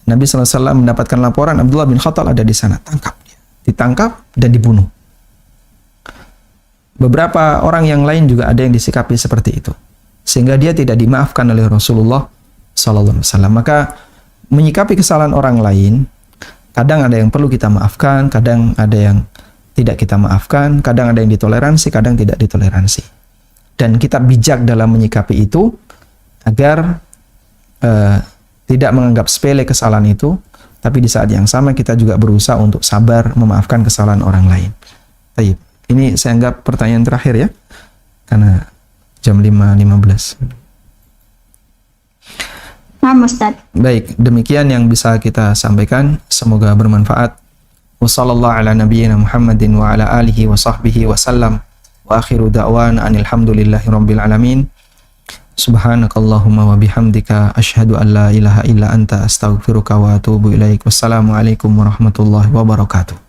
Nabi SAW mendapatkan laporan Abdullah bin Khattal ada di sana, tangkap dia. Ditangkap dan dibunuh. Beberapa orang yang lain juga ada yang disikapi seperti itu, sehingga dia tidak dimaafkan oleh Rasulullah SAW. Maka menyikapi kesalahan orang lain, kadang ada yang perlu kita maafkan, kadang ada yang tidak kita maafkan, kadang ada yang ditoleransi, kadang tidak ditoleransi. Dan kita bijak dalam menyikapi itu agar tidak menganggap sepele kesalahan itu, tapi di saat yang sama kita juga berusaha untuk sabar memaafkan kesalahan orang lain. Baik, ini saya anggap pertanyaan terakhir ya, karena jam 5.15. Maaf Ustaz. Baik, demikian yang bisa kita sampaikan. Semoga bermanfaat. Wassallallahu ala nabiyyina Muhammadin wa ala alihi wa sahbihi wa sallam. Wa akhiru da'wana anilhamdulillahi rabbil alamin. Subhanakallahumma wa bihamdika asyhadu an la ilaha illa anta astaghfiruka wa atubu ilaik. Wassalamualaikum warahmatullahi wabarakatuh.